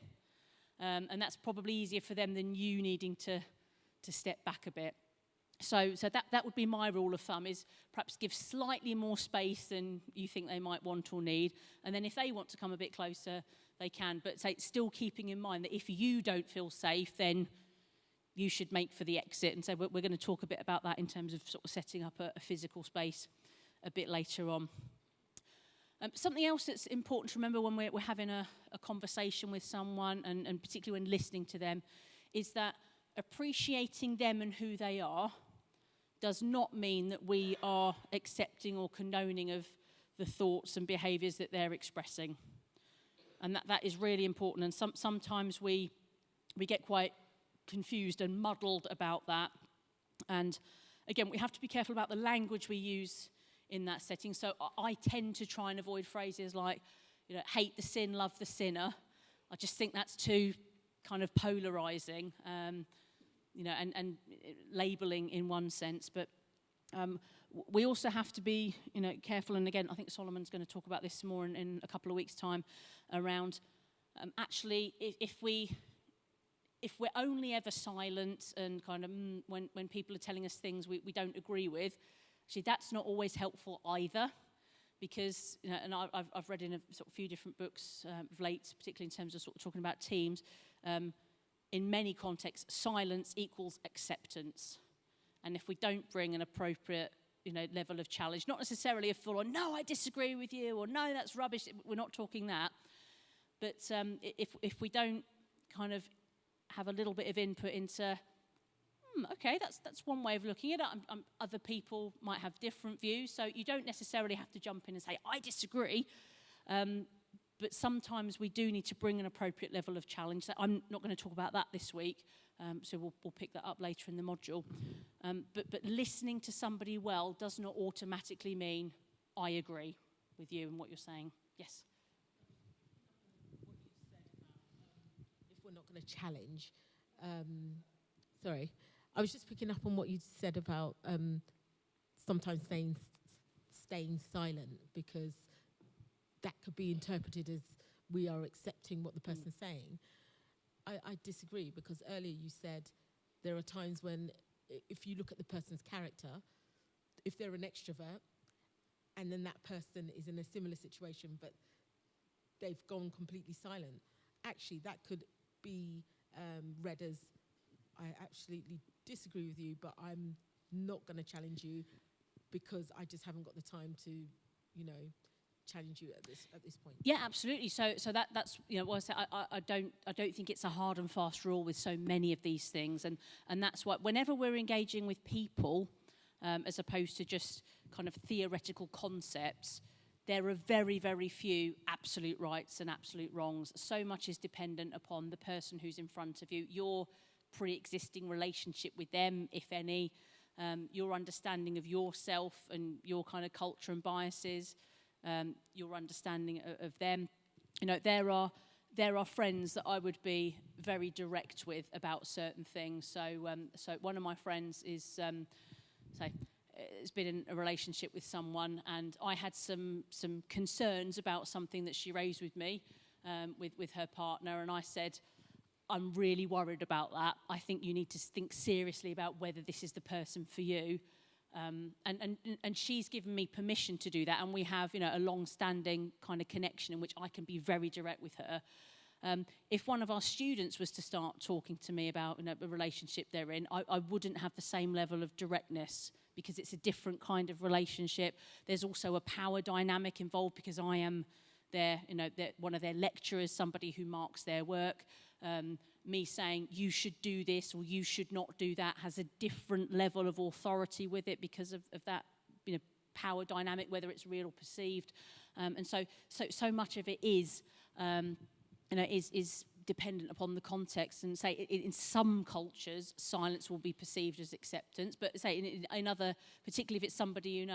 and that's probably easier for them than you needing to step back a bit. So that would be my rule of thumb, is perhaps give slightly more space than you think they might want or need. And then if they want to come a bit closer, they can. But still keeping in mind that if you don't feel safe, then you should make for the exit. And so we're going to talk a bit about that in terms of sort of setting up a physical space a bit later on. Something else that's important to remember when we're having a conversation with someone, and particularly when listening to them, is that appreciating them and who they are does not mean that we are accepting or condoning of the thoughts and behaviours that they're expressing. And that is really important. And sometimes we get quite confused and muddled about that. And again, we have to be careful about the language we use in that setting. So I tend to try and avoid phrases like, hate the sin, love the sinner. I just think that's too kind of polarizing, and labeling in one sense. But we also have to be, careful. And again, I think Solomon's going to talk about this more in a couple of weeks' time around actually if we're only ever silent and kind of when people are telling us things we don't agree with, actually that's not always helpful either, because and I've read in a sort of few different books of late, particularly in terms of sort of talking about teams. In many contexts, silence equals acceptance, and if we don't bring an appropriate level of challenge, not necessarily a full-on "no, I disagree with you" or "no, that's rubbish," we're not talking that, but if we don't kind of have a little bit of input into, okay, that's one way of looking at it. Other people might have different views, so you don't necessarily have to jump in and say, I disagree. But sometimes we do need to bring an appropriate level of challenge. I'm not going to talk about that this week, so we'll pick that up later in the module. But listening to somebody well does not automatically mean I agree with you and what you're saying. Yes? If we're not going to challenge, sorry, I was just picking up on what you said about sometimes staying silent, because that could be interpreted as we are accepting what the person's saying. I disagree, because earlier you said there are times when if you look at the person's character, if they're an extrovert and then that person is in a similar situation but they've gone completely silent, actually that could be read as, I absolutely disagree with you, but I'm not going to challenge you because I just haven't got the time to, challenge you at this point. Yeah, absolutely. So that's what I say. I don't think it's a hard and fast rule with so many of these things, and that's why whenever we're engaging with people, as opposed to just kind of theoretical concepts, there are very, very few absolute rights and absolute wrongs. So much is dependent upon the person who's in front of you, your pre-existing relationship with them, if any, your understanding of yourself and your kind of culture and biases, your understanding of them. There are friends that I would be very direct with about certain things. So one of my friends has been in a relationship with someone, and I had some concerns about something that she raised with me, with her partner, and I said, I'm really worried about that. I think you need to think seriously about whether this is the person for you. And she's given me permission to do that, and we have a long-standing kind of connection in which I can be very direct with her. If one of our students was to start talking to me about the relationship they're in, I wouldn't have the same level of directness, because it's a different kind of relationship. There's also a power dynamic involved, because I am one of their lecturers, somebody who marks their work. Me saying you should do this or you should not do that has a different level of authority with it, because of that power dynamic, whether it's real or perceived. And so much of it is dependent upon the context. And say in some cultures, silence will be perceived as acceptance, but say in other, particularly if it's somebody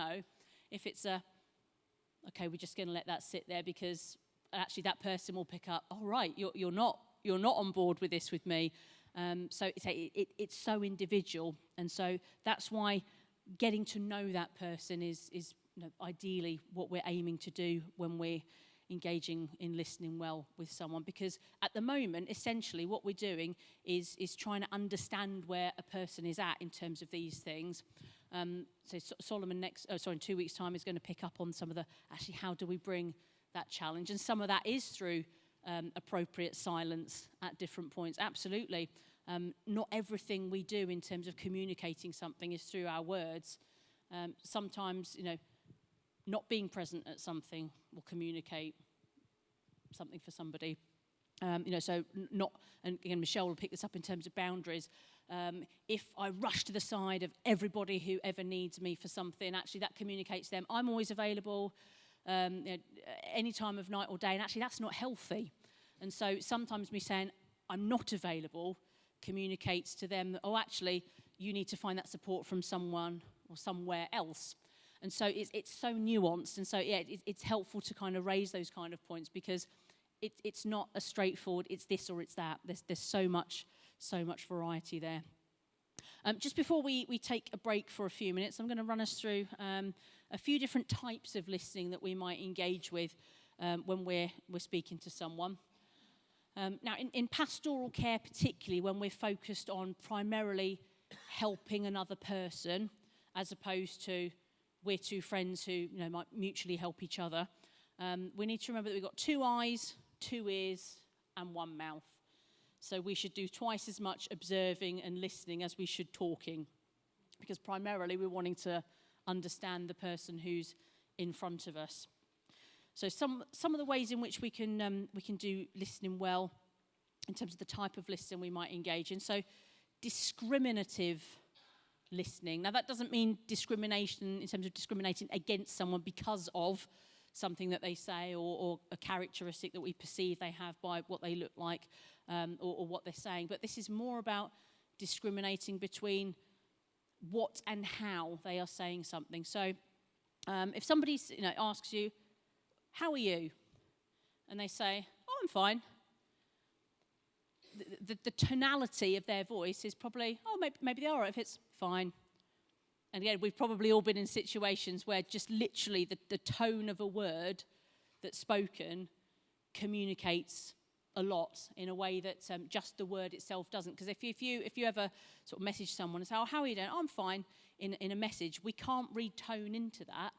if it's okay, we're just going to let that sit there, because actually that person will pick up, all right, you're not on board with this with me. So it's so individual, and so that's why getting to know that person is ideally what we're aiming to do when we're engaging in listening well with someone, because at the moment, essentially, what we're doing is trying to understand where a person is at in terms of these things. So Solomon in 2 weeks' time is going to pick up on some of the, actually, how do we bring that challenge? And some of that is through appropriate silence at different points. Absolutely. Not everything we do in terms of communicating something is through our words. Sometimes, not being present at something will communicate something for somebody. So not, and again, Michelle will pick this up in terms of boundaries. If I rush to the side of everybody who ever needs me for something, actually that communicates to them, I'm always available, any time of night or day, and actually that's not healthy. And so sometimes me saying, I'm not available, communicates to them that, oh, actually, you need to find that support from someone or somewhere else. And so it's so nuanced, and so, yeah, it's helpful to kind of raise those kind of points, because it's not a straightforward, it's this or it's that. There's so much variety there. Just before we take a break for a few minutes, I'm going to run us through a few different types of listening that we might engage with when we're speaking to someone. Now, in pastoral care particularly, when we're focused on primarily helping another person, as opposed to we're two friends who might mutually help each other, we need to remember that we've got 2 eyes, 2 ears, and 1 mouth. So we should do twice as much observing and listening as we should talking, because primarily we're wanting to understand the person who's in front of us. So some of the ways in which we can do listening well, in terms of the type of listening we might engage in. So discriminative listening. Now that doesn't mean discrimination in terms of discriminating against someone because of something that they say or a characteristic that we perceive they have by what they look like or what they're saying. But this is more about discriminating between what and how they are saying something. So if somebody asks you, how are you? And they say, oh, I'm fine. The tonality of their voice is probably, oh, maybe they are, if it's fine. And again, we've probably all been in situations where just literally the tone of a word that's spoken communicates a lot in a way that just the word itself doesn't. Because if you ever sort of message someone and say, oh, how are you doing? Oh, I'm fine, in a message, we can't read tone into that.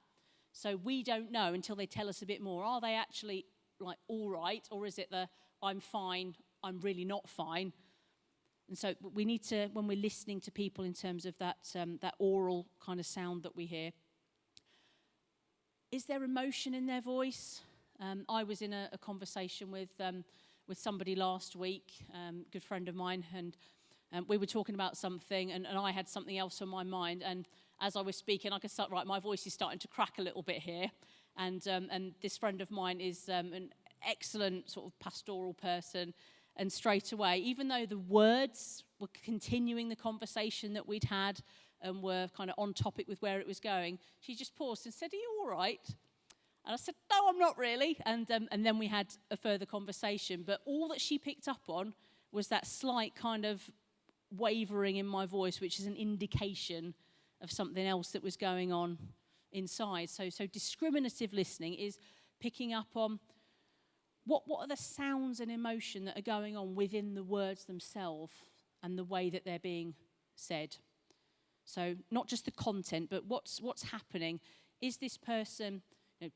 So we don't know until they tell us a bit more. Are they actually like all right, or is it the I'm fine, I'm really not fine? And so we need to, when we're listening to people in terms of that oral kind of sound that we hear, is there emotion in their voice? I was in a conversation with somebody last week, good friend of mine, and we were talking about something, and I had something else on my mind, and as I was speaking, I could start, right, my voice is starting to crack a little bit here, and this friend of mine is an excellent sort of pastoral person, and straight away, even though the words were continuing the conversation that we'd had and were kind of on topic with where it was going, she just paused and said, are you all right? And I said, no, I'm not really. And then we had a further conversation. But all that she picked up on was that slight kind of wavering in my voice, which is an indication of something else that was going on inside. So discriminative listening is picking up on what are the sounds and emotion that are going on within the words themselves and the way that they're being said. So not just the content, but what's happening. Is this person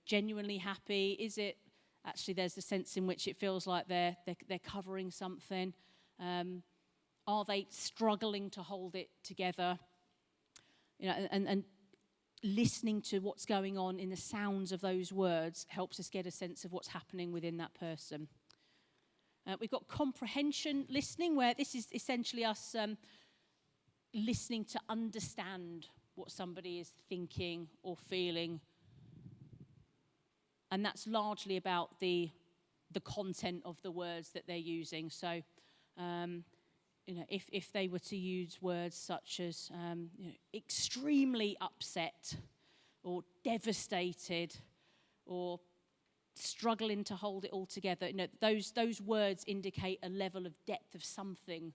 genuinely happy? Is it actually there's a sense in which it feels like they're covering something? Are they struggling to hold it together? And listening to what's going on in the sounds of those words helps us get a sense of what's happening within that person. We've got comprehension listening, where this is essentially us listening to understand what somebody is thinking or feeling. And that's largely about the content of the words that they're using. So, if they were to use words such as extremely upset or devastated or struggling to hold it all together, those words indicate a level of depth of something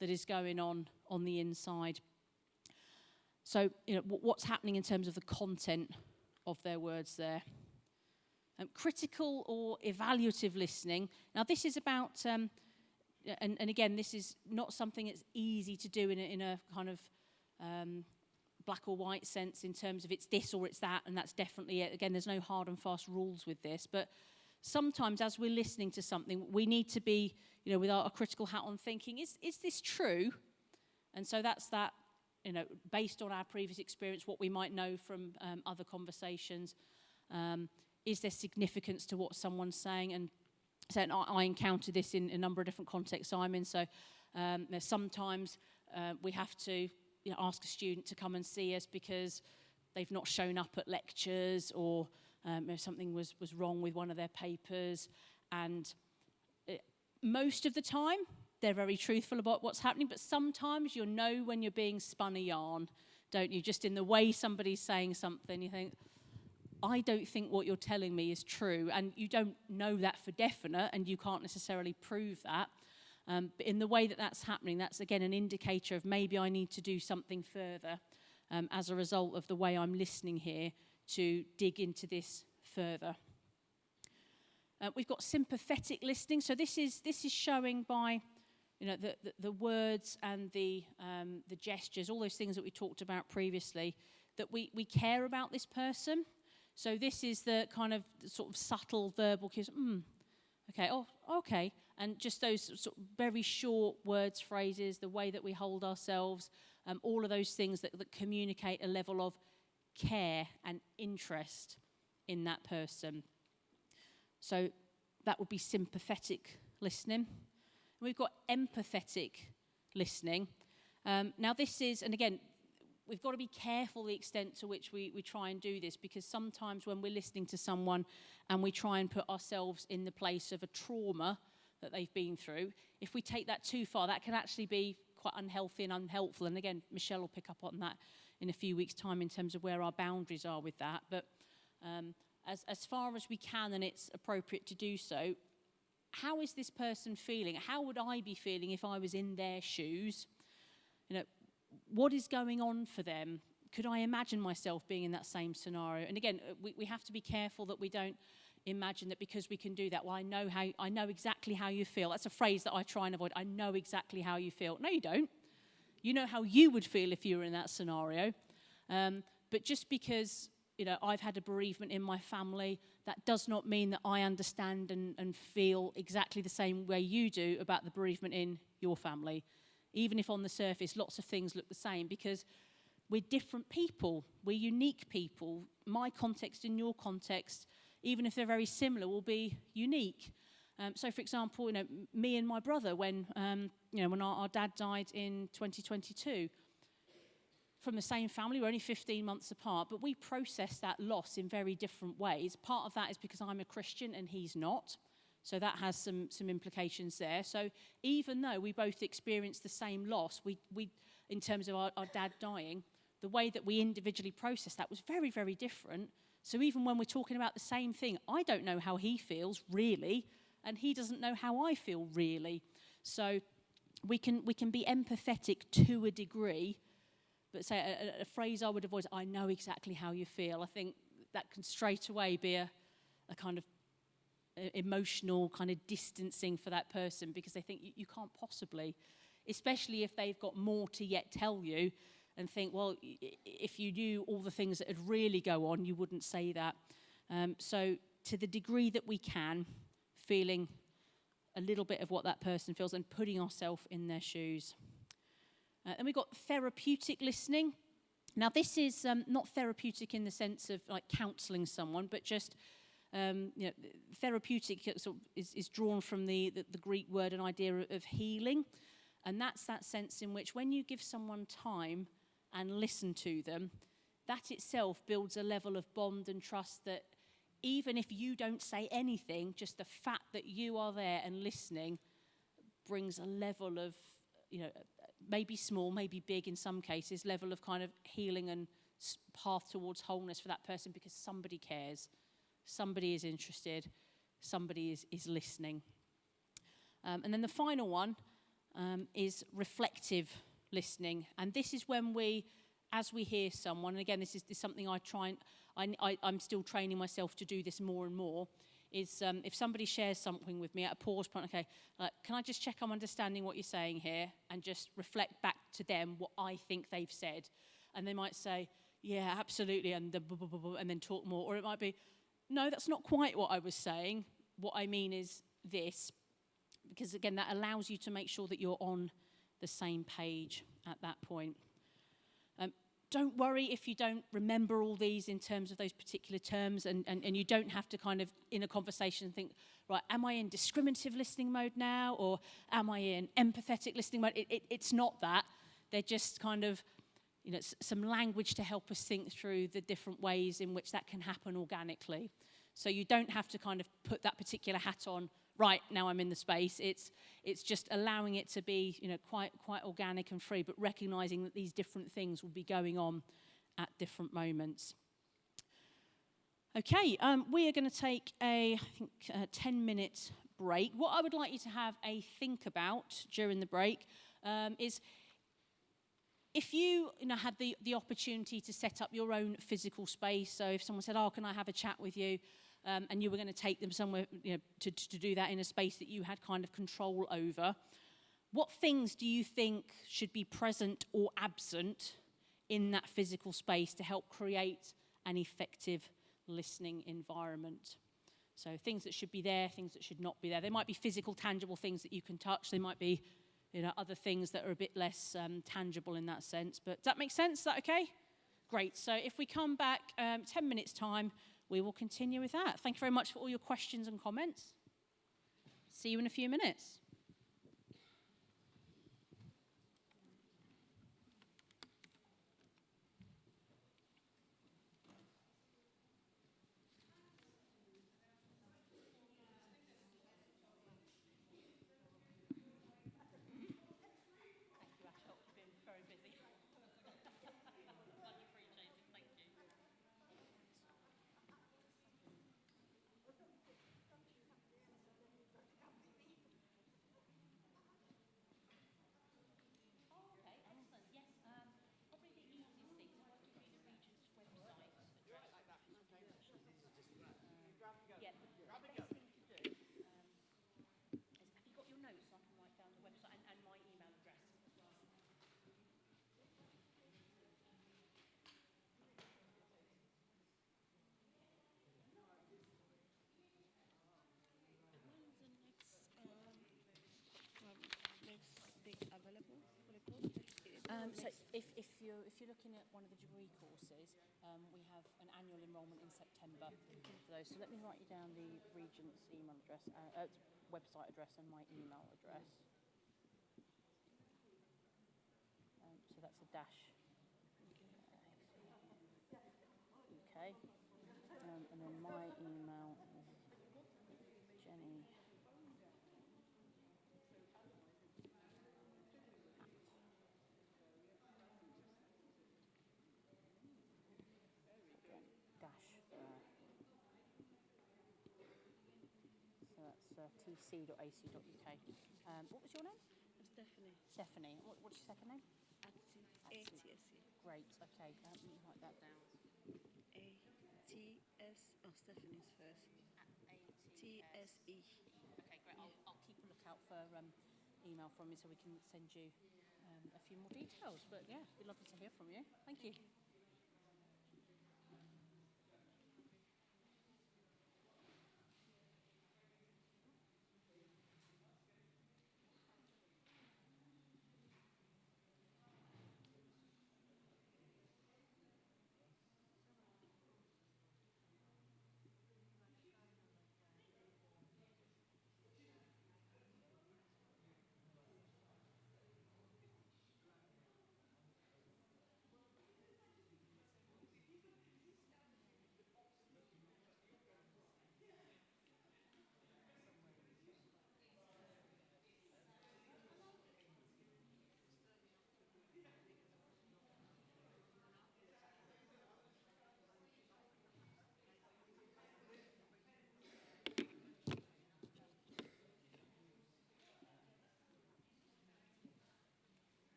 that is going on the inside. So, what's happening in terms of the content of their words there? Critical or evaluative listening. Now, this is about... And again, this is not something that's easy to do in a kind of black or white sense in terms of it's this or it's that, and that's definitely it. Again, there's no hard and fast rules with this. But sometimes as we're listening to something, we need to be, with our critical hat on thinking, is this true? And so that's that, based on our previous experience, what we might know from other conversations. Is there significance to what someone's saying? And so I encounter this in a number of different contexts I'm in. So sometimes we have to ask a student to come and see us because they've not shown up at lectures, or something was wrong with one of their papers. And most of the time, they're very truthful about what's happening, but sometimes you'll know when you're being spun a yarn, don't you? Just in the way somebody's saying something, you think, I don't think what you're telling me is true, and you don't know that for definite, and you can't necessarily prove that. But in the way that that's happening, that's again an indicator of maybe I need to do something further as a result of the way I'm listening here to dig into this further. We've got sympathetic listening. So this is showing by the words and the gestures, all those things that we talked about previously, that we care about this person. So this is the kind of sort of subtle verbal cues. Okay, oh, okay. And just those sort of very short words, phrases, the way that we hold ourselves, all of those things that communicate a level of care and interest in that person. So that would be sympathetic listening. We've got empathetic listening. Now this is, and again, we've got to be careful the extent to which we try and do this, because sometimes when we're listening to someone and we try and put ourselves in the place of a trauma that they've been through, if we take that too far, that can actually be quite unhealthy and unhelpful. And again, Michelle will pick up on that in a few weeks' time in terms of where our boundaries are with that. But as far as we can, and it's appropriate to do so, how is this person feeling? How would I be feeling if I was in their shoes? What is going on for them? Could I imagine myself being in that same scenario? And again, we have to be careful that we don't imagine that because we can do that. Well, I know exactly how you feel. That's a phrase that I try and avoid. I know exactly how you feel. No, you don't. You know how you would feel if you were in that scenario. But just because I've had a bereavement in my family, that does not mean that I understand and feel exactly the same way you do about the bereavement in your family. Even if on the surface lots of things look the same, because we're different people, we're unique people. My context and your context, even if they're very similar, will be unique. So, for example, me and my brother, when our dad died in 2022, from the same family, we're only 15 months apart, but we process that loss in very different ways. Part of that is because I'm a Christian and he's not. So that has some implications there. So even though we both experienced the same loss, we in terms of our dad dying, the way that we individually processed that was very, very different. So even when we're talking about the same thing, I don't know how he feels really, and he doesn't know how I feel really. So we can be empathetic to a degree, but say a phrase I would avoid is, I know exactly how you feel. I think that can straight away be a kind of emotional kind of distancing for that person, because they think you can't possibly, especially if they've got more to yet tell you and think, well, if you knew all the things that would really go on, you wouldn't say that. So to the degree that we can, feeling a little bit of what that person feels and putting ourselves in their shoes. And we've got therapeutic listening. Now this is not therapeutic in the sense of like counselling someone, but just therapeutic sort of is drawn from the Greek word and idea of healing. And that's that sense in which when you give someone time and listen to them, that itself builds a level of bond and trust that even if you don't say anything, just the fact that you are there and listening brings a level of, maybe small, maybe big in some cases, level of kind of healing and path towards wholeness for that person, because somebody cares. Somebody is interested, somebody is listening. And then the final one is reflective listening. And this is when as we hear someone, and again, this is something I'm still training myself to do this more and more, is if somebody shares something with me at a pause point, okay, can I just check I'm understanding what you're saying here, and just reflect back to them what I think they've said. And they might say, yeah, absolutely, and then talk more. Or it might be, no, that's not quite what I was saying. What I mean is this. Because again, that allows you to make sure that you're on the same page at that point. don't worry if you don't remember all these in terms of those particular terms, and you don't have to kind of, in a conversation, think, right, am I in discriminative listening mode now, or am I in empathetic listening mode? It's not that. They're just kind of, some language to help us think through the different ways in which that can happen organically. So you don't have to kind of put that particular hat on, right, now I'm in the space. It's just allowing it to be, quite organic and free, but recognizing that these different things will be going on at different moments. Okay, we are going to take a 10-minute break. What I would like you to have a think about during the break is, if you had the opportunity to set up your own physical space, so if someone said, oh, can I have a chat with you, and you were going to take them somewhere to do that in a space that you had kind of control over, what things do you think should be present or absent in that physical space to help create an effective listening environment? So things that should be there, things that should not be there. There might be physical, tangible things that you can touch. There might be other things that are a bit less tangible in that sense. But does that make sense? Is that okay? Great. So if we come back 10 minutes' time, we will continue with that. Thank you very much for all your questions and comments. See you in a few minutes. So if you're looking at one of the degree courses, we have an annual enrolment in September for those. So let me write you down the Regents email address, website address, and my email address. So that's a dash. Okay. And then my email is Jenny. tc.ac.uk. What was your name? Stephanie. Stephanie. What's your second name? ATSE. Great. Okay. Let me write that down. ATS. Oh, Stephanie's first. TSE. Okay, great. I'll keep a lookout for email from you so we can send you a few more details. But yeah, it'd be lovely to hear from you. Thank you.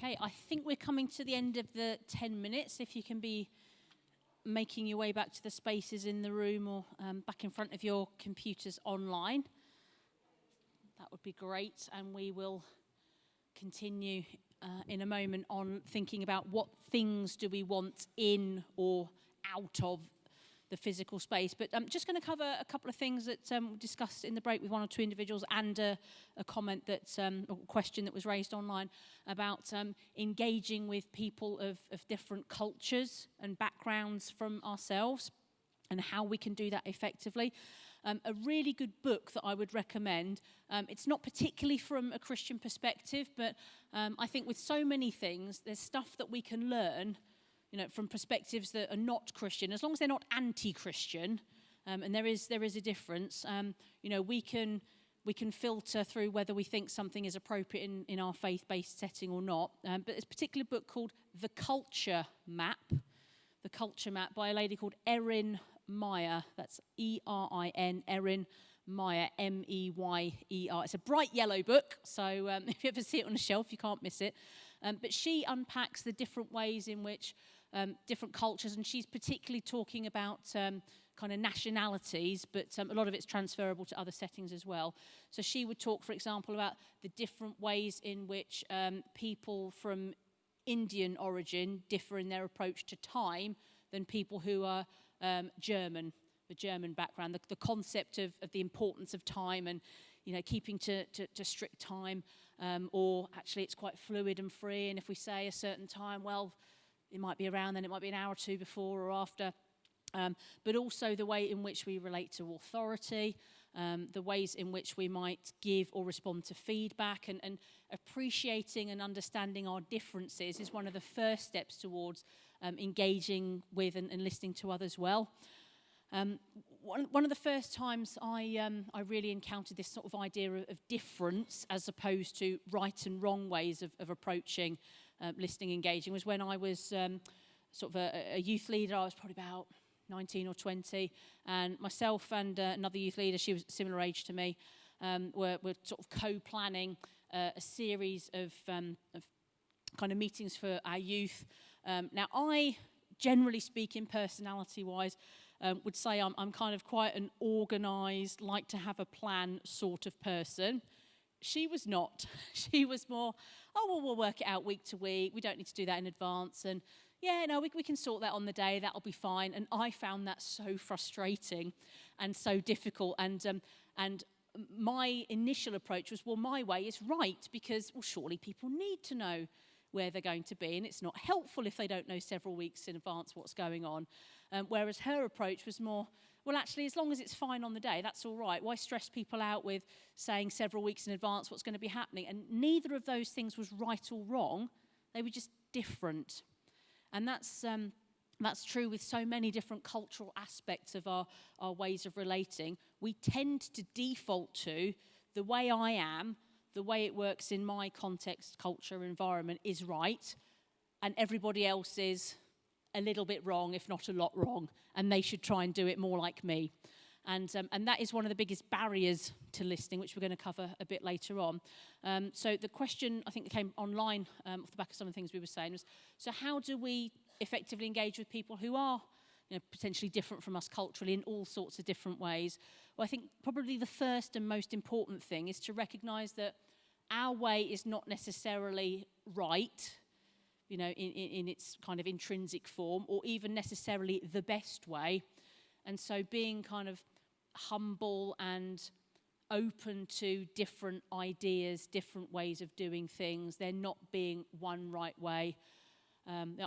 Okay, I think we're coming to the end of the 10 minutes. If you can be making your way back to the spaces in the room or back in front of your computers online, that would be great. And we will continue in a moment on thinking about what things do we want in or out of the physical space. But I'm just going to cover a couple of things that we discussed in the break with one or two individuals, and a comment that, or question that was raised online about engaging with people of different cultures and backgrounds from ourselves, and how we can do that effectively. A really good book that I would recommend, it's not particularly from a Christian perspective, but I think with so many things, there's stuff that we can learn, from perspectives that are not Christian, as long as they're not anti-Christian, and there is a difference. We can filter through whether we think something is appropriate in our faith-based setting or not. But there's a particular book called The Culture Map by a lady called Erin Meyer. That's E-R-I-N, Erin Meyer, M-E-Y-E-R. It's a bright yellow book, so if you ever see it on a shelf, you can't miss it. But she unpacks the different ways in which different cultures, and she's particularly talking about kind of nationalities, but a lot of it's transferable to other settings as well. So she would talk, for example, about the different ways in which people from Indian origin differ in their approach to time than people who are German, the German background, the concept of the importance of time and keeping to strict time, or actually it's quite fluid and free, and if we say a certain time, well, it might be around then, it might be an hour or two before or after, but also the way in which we relate to authority, the ways in which we might give or respond to feedback, and appreciating and understanding our differences is one of the first steps towards engaging with and listening to others well. One of the first times I really encountered this sort of idea of difference as opposed to right and wrong ways of approaching listening, engaging, was when I was sort of a youth leader. I was probably about 19 or 20, and myself and another youth leader, she was a similar age to me, were sort of co-planning a series of kind of meetings for our youth. Now, I, generally speaking, personality-wise, would say I'm kind of quite an organised, like to have a plan sort of person. She was not. She was more, we'll work it out week to week. We don't need to do that in advance. And yeah, no, we can sort that on the day. That'll be fine. And I found that so frustrating and so difficult. And my initial approach was, well, my way is right because, well, surely people need to know where they're going to be. And it's not helpful if they don't know several weeks in advance what's going on. Whereas her approach was more, well, actually, as long as it's fine on the day, that's all right. Why stress people out with saying several weeks in advance what's going to be happening? And neither of those things was right or wrong. They were just different. And that's true with so many different cultural aspects of our ways of relating. We tend to default to the way I am, the way it works in my context, culture, environment is right, and everybody else is a little bit wrong, if not a lot wrong, and they should try and do it more like me. And that is one of the biggest barriers to listening, which we're going to cover a bit later on. So the question, I think, that came online off the back of some of the things we were saying was, so how do we effectively engage with people who are potentially different from us culturally in all sorts of different ways? Well, I think probably the first and most important thing is to recognise that our way is not necessarily right, in its kind of intrinsic form, or even necessarily the best way. And so being kind of humble and open to different ideas, different ways of doing things, there not being one right way. I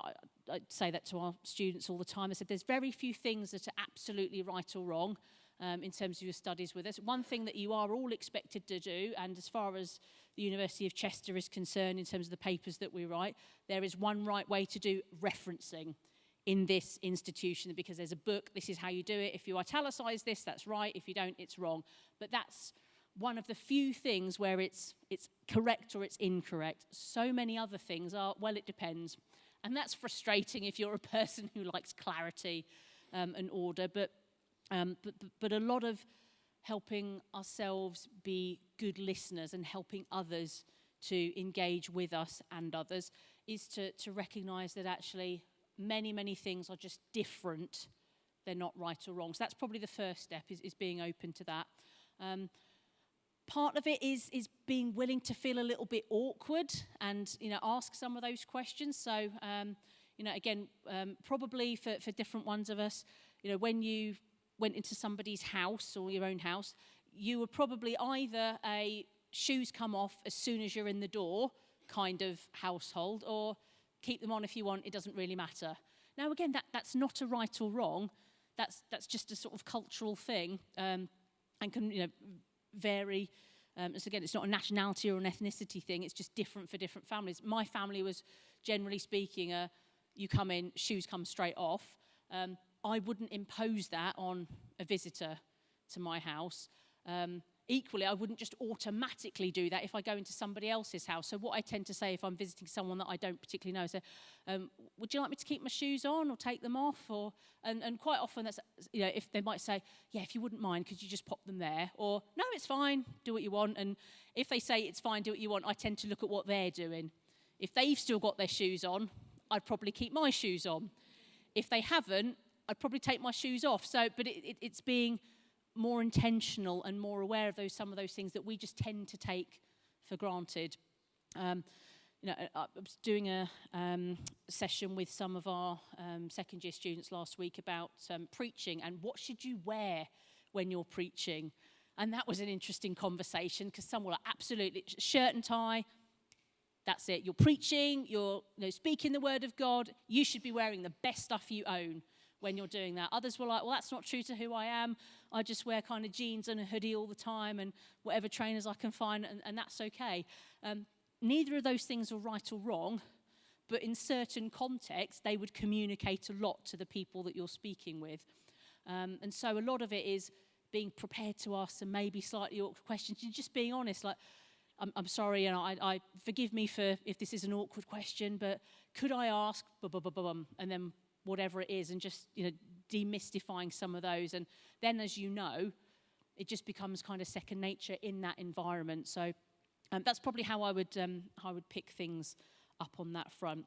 say that to our students all the time. I said there's very few things that are absolutely right or wrong in terms of your studies with us. One thing that you are all expected to do, and as far as the University of Chester is concerned in terms of the papers that we write, there is one right way to do referencing in this institution, because there's a book, this is how you do it. If you italicize this, that's right. If you don't, it's wrong. But that's one of the few things where it's correct or it's incorrect. So many other things are, well, it depends. And that's frustrating if you're a person who likes clarity and order. But a lot of helping ourselves be good listeners and helping others to engage with us and others, is to recognise that actually many things are just different. They're not right or wrong. So that's probably the first step, is being open to that. Part of it is being willing to feel a little bit awkward and, ask some of those questions. So, again, probably for different ones of us, when you went into somebody's house or your own house, you were probably either a shoes come off as soon as you're in the door kind of household, or keep them on if you want, it doesn't really matter. Now, again, that's not a right or wrong. That's just a sort of cultural thing, and can, vary. So again, it's not a nationality or an ethnicity thing. It's just different for different families. My family was, generally speaking, you come in, shoes come straight off. I wouldn't impose that on a visitor to my house. Equally, I wouldn't just automatically do that if I go into somebody else's house. So what I tend to say if I'm visiting someone that I don't particularly know, I say, would you like me to keep my shoes on or take them off? And quite often that's, if they might say, yeah, if you wouldn't mind, could you just pop them there? Or, no, it's fine, do what you want. And if they say it's fine, do what you want, I tend to look at what they're doing. If they've still got their shoes on, I'd probably keep my shoes on. If they haven't, I'd probably take my shoes off. So, but it's being more intentional and more aware of some of those things that we just tend to take for granted. I was doing a session with some of our second year students last week about preaching and what should you wear when you're preaching. And that was an interesting conversation, because some were like, absolutely, shirt and tie, that's it. You're preaching, you're speaking the word of God, you should be wearing the best stuff you own when you're doing that. Others were like, well, that's not true to who I am. I just wear kind of jeans and a hoodie all the time and whatever trainers I can find, and that's okay. Neither of those things are right or wrong, but in certain contexts, they would communicate a lot to the people that you're speaking with. And so a lot of it is being prepared to ask some maybe slightly awkward questions and just being honest, like, I'm sorry, and I forgive me for if this is an awkward question, but could I ask, and then whatever it is, and just demystifying some of those. And then, as you know, it just becomes kind of second nature in that environment. So that's probably how I would pick things up on that front.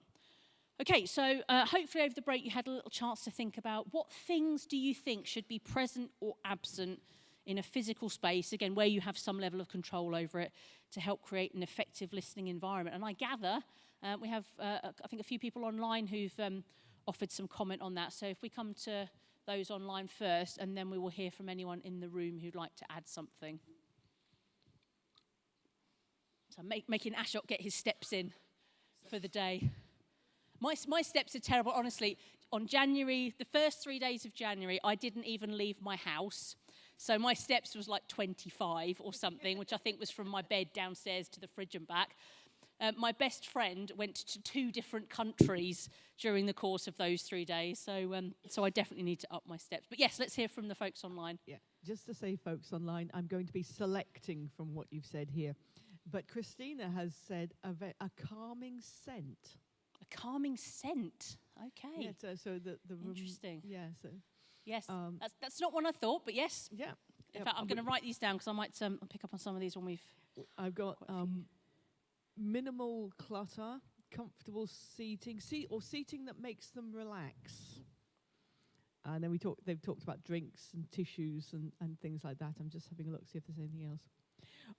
Okay, so hopefully over the break you had a little chance to think about what things do you think should be present or absent in a physical space, again, where you have some level of control over it, to help create an effective listening environment. And I gather we have, I think, a few people online who've offered some comment on that. So if we come to those online first, and then we will hear from anyone in the room who'd like to add something. So making Ashok get his steps in for the day. My steps are terrible, honestly. On January, the first 3 days of January, I didn't even leave my house. So my steps was like 25 or something, which I think was from my bed downstairs to the fridge and back. My best friend went to 2 different countries during the course of those 3 days. So I definitely need to up my steps. But yes, let's hear from the folks online. Yeah, just to say, folks online, I'm going to be selecting from what you've said here. But Christina has said a calming scent. A calming scent. Okay. Yeah, so the room. Interesting. Yeah, so. Yes, that's not one I thought, but yes. Yeah. In fact, I'm going to write these down because I might pick up on some of these when we've... I've got minimal clutter, comfortable seating, or seating that makes them relax. And then they've talked about drinks and tissues and things like that. I'm just having a look, see if there's anything else.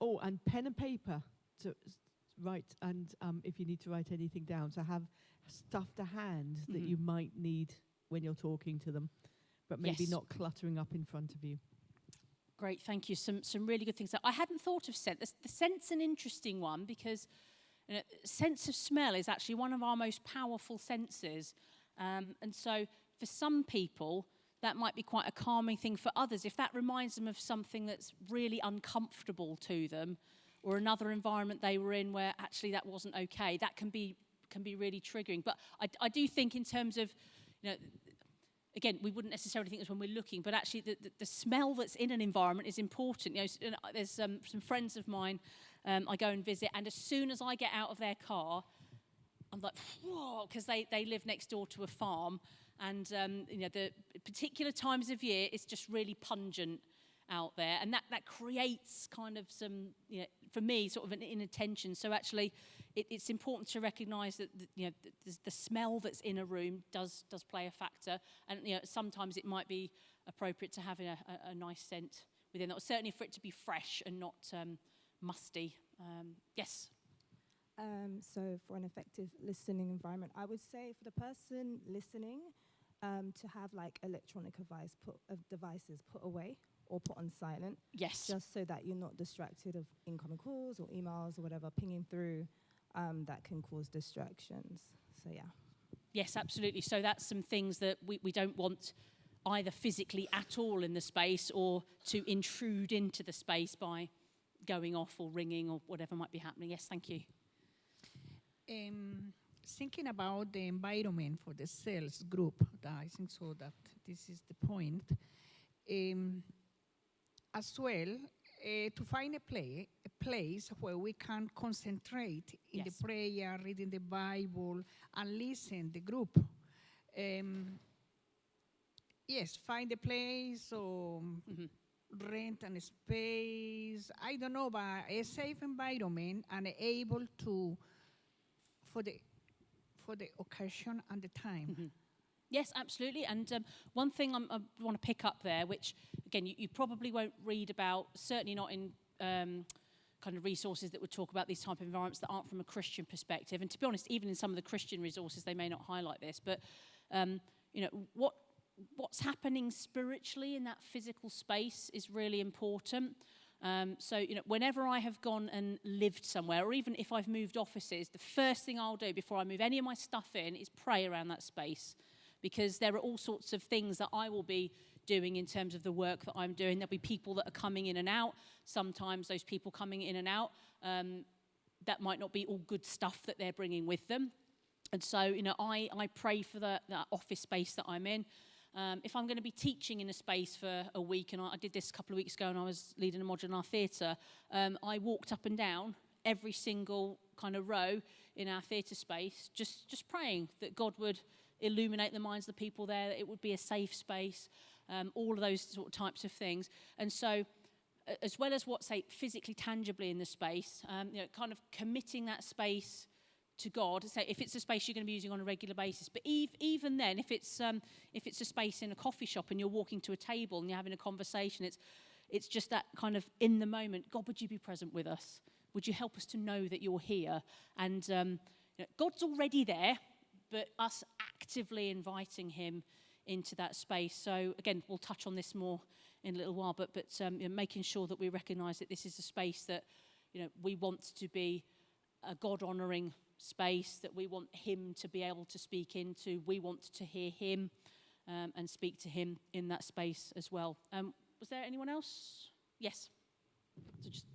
Oh, and pen and paper to write, and if you need to write anything down, so have stuff to hand that you might need when you're talking to them, but maybe not cluttering up in front of you. Great, thank you. Some really good things. I hadn't thought of scent. The scent's an interesting one because sense of smell is actually one of our most powerful senses. And so for some people, that might be quite a calming thing. For others, if that reminds them of something that's really uncomfortable to them, or another environment they were in where actually that wasn't okay, that can be really triggering. But I do think in terms of, again, we wouldn't necessarily think this when we're looking, but actually the smell that's in an environment is important. There's some friends of mine I go and visit, and as soon as I get out of their car, I'm like, whoa, because they live next door to a farm, and the particular times of year it's just really pungent. out there, and that creates kind of some, for me, sort of an inattention. So actually, it's important to recognise that the smell that's in a room does play a factor, and sometimes it might be appropriate to have a nice scent within that, or certainly for it to be fresh and not musty. Yes. So for an effective listening environment, I would say for the person listening, to have like electronic devices put away or put on silent. Yes. Just so that you're not distracted of incoming calls or emails or whatever pinging through that can cause distractions. So yeah. Yes, absolutely. So that's some things that we don't want either physically at all in the space or to intrude into the space by going off or ringing or whatever might be happening. Yes, thank you. Thinking about the environment for the sales group, I think so that this is the point. As well, to find a place where we can concentrate in the prayer, reading the Bible, and listen the group. Yes, find a place or rent a space. I don't know, but a safe environment and able to for the occasion and the time. Yes, absolutely. And one thing I want to pick up there, which, again, you probably won't read about, certainly not in kind of resources that would talk about these type of environments that aren't from a Christian perspective. And to be honest, even in some of the Christian resources, they may not highlight this. But, what's happening spiritually in that physical space is really important. So, whenever I have gone and lived somewhere, or even if I've moved offices, the first thing I'll do before I move any of my stuff in is pray around that space. Because there are all sorts of things that I will be doing in terms of the work that I'm doing. There'll be people that are coming in and out. Sometimes those people coming in and out, that might not be all good stuff that they're bringing with them. And so, I pray for that office space that I'm in. If I'm going to be teaching in a space for a week, and I did this a couple of weeks ago and I was leading a modular theatre, I walked up and down every single kind of row in our theatre space, just praying that God would illuminate the minds of the people there, that it would be a safe space, all of those sort of types of things. And so, as well as what, say, physically, tangibly in the space, kind of committing that space to God. Say, if it's a space you're going to be using on a regular basis, but even then, if it's a space in a coffee shop and you're walking to a table and you're having a conversation, it's just that kind of in the moment. God, would you be present with us? Would you help us to know that you're here? And God's already there, but us actively inviting him into that space. So again, we'll touch on this more in a little while, but making sure that we recognise that this is a space that we want to be a God-honouring space, that we want him to be able to speak into. We want to hear him and speak to him in that space as well. Was there anyone else? Yes. So just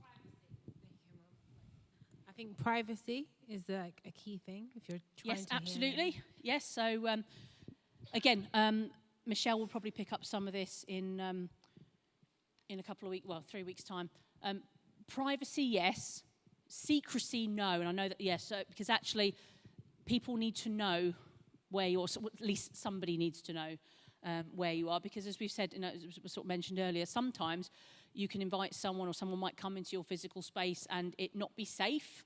I think privacy is like a key thing if you're trying to Yes, absolutely. Yes. So again, Michelle will probably pick up some of this in a couple of weeks, 3 weeks' time. Privacy, yes. Secrecy, no. And I know that, yes, because actually people need to know where you're, so at least somebody needs to know where you are. Because as we've said, as was sort of mentioned earlier, sometimes you can invite someone or someone might come into your physical space and it not be safe.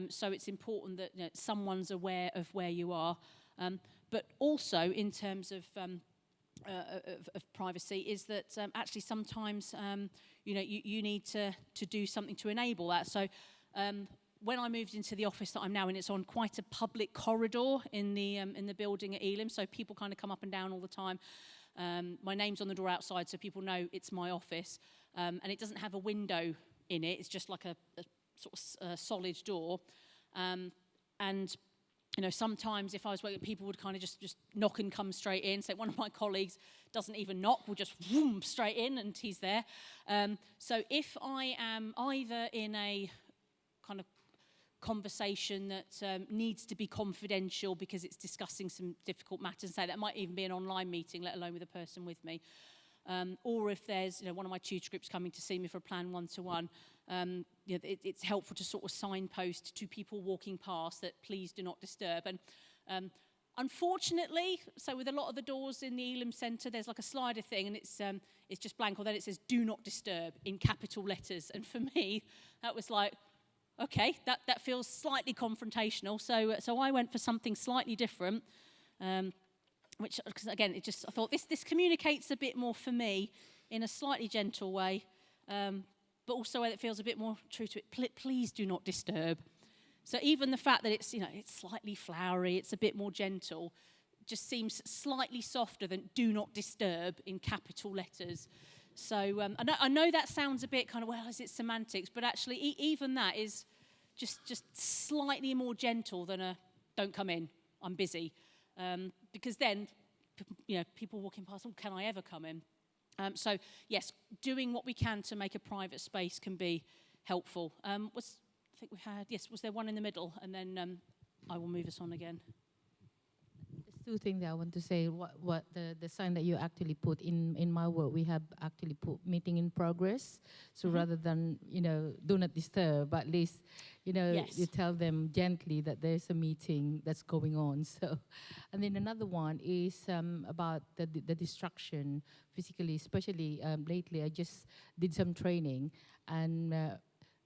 So it's important that someone's aware of where you are. But also in terms of privacy is that actually sometimes you need to do something to enable that. So when I moved into the office that I'm now in, it's on quite a public corridor in the building at Elim, so people kind of come up and down all the time. My name's on the door outside, so people know it's my office, and it doesn't have a window in it. It's just like a sort of solid door, and sometimes if I was working, people would kind of just knock and come straight in. So one of my colleagues doesn't even knock, will just whoom straight in and he's there. So if I am either in a kind of conversation that needs to be confidential because it's discussing some difficult matters, say that might even be an online meeting, let alone with a person with me. Or if there's one of my tutor groups coming to see me for a plan one-to-one, it's helpful to sort of signpost to people walking past that please do not disturb. And Unfortunately, so with a lot of the doors in the Elam Centre, there's like a slider thing, and it's just blank, or then it says "Do not disturb" in capital letters. And for me, that was like, okay, that feels slightly confrontational. So I went for something slightly different, which, because again, I thought this communicates a bit more for me in a slightly gentle way, but also a way that feels a bit more true to it. Please do not disturb. So even the fact that it's slightly flowery, it's a bit more gentle, just seems slightly softer than "do not disturb" in capital letters. So I know that sounds a bit kind of, well, is it semantics? But actually, even that is just slightly more gentle than a "don't come in, I'm busy." Because then, people walking past, "Oh, can I ever come in?" So yes, doing what we can to make a private space can be helpful. Was there one in the middle? And then I will move us on again. There's two things that I want to say. What the sign that you actually put in my work, we have actually put meeting in progress. So rather than do not disturb, at least Yes. you tell them gently that there's a meeting that's going on. So, and then another one is about the distraction physically, especially lately. I just did some training, and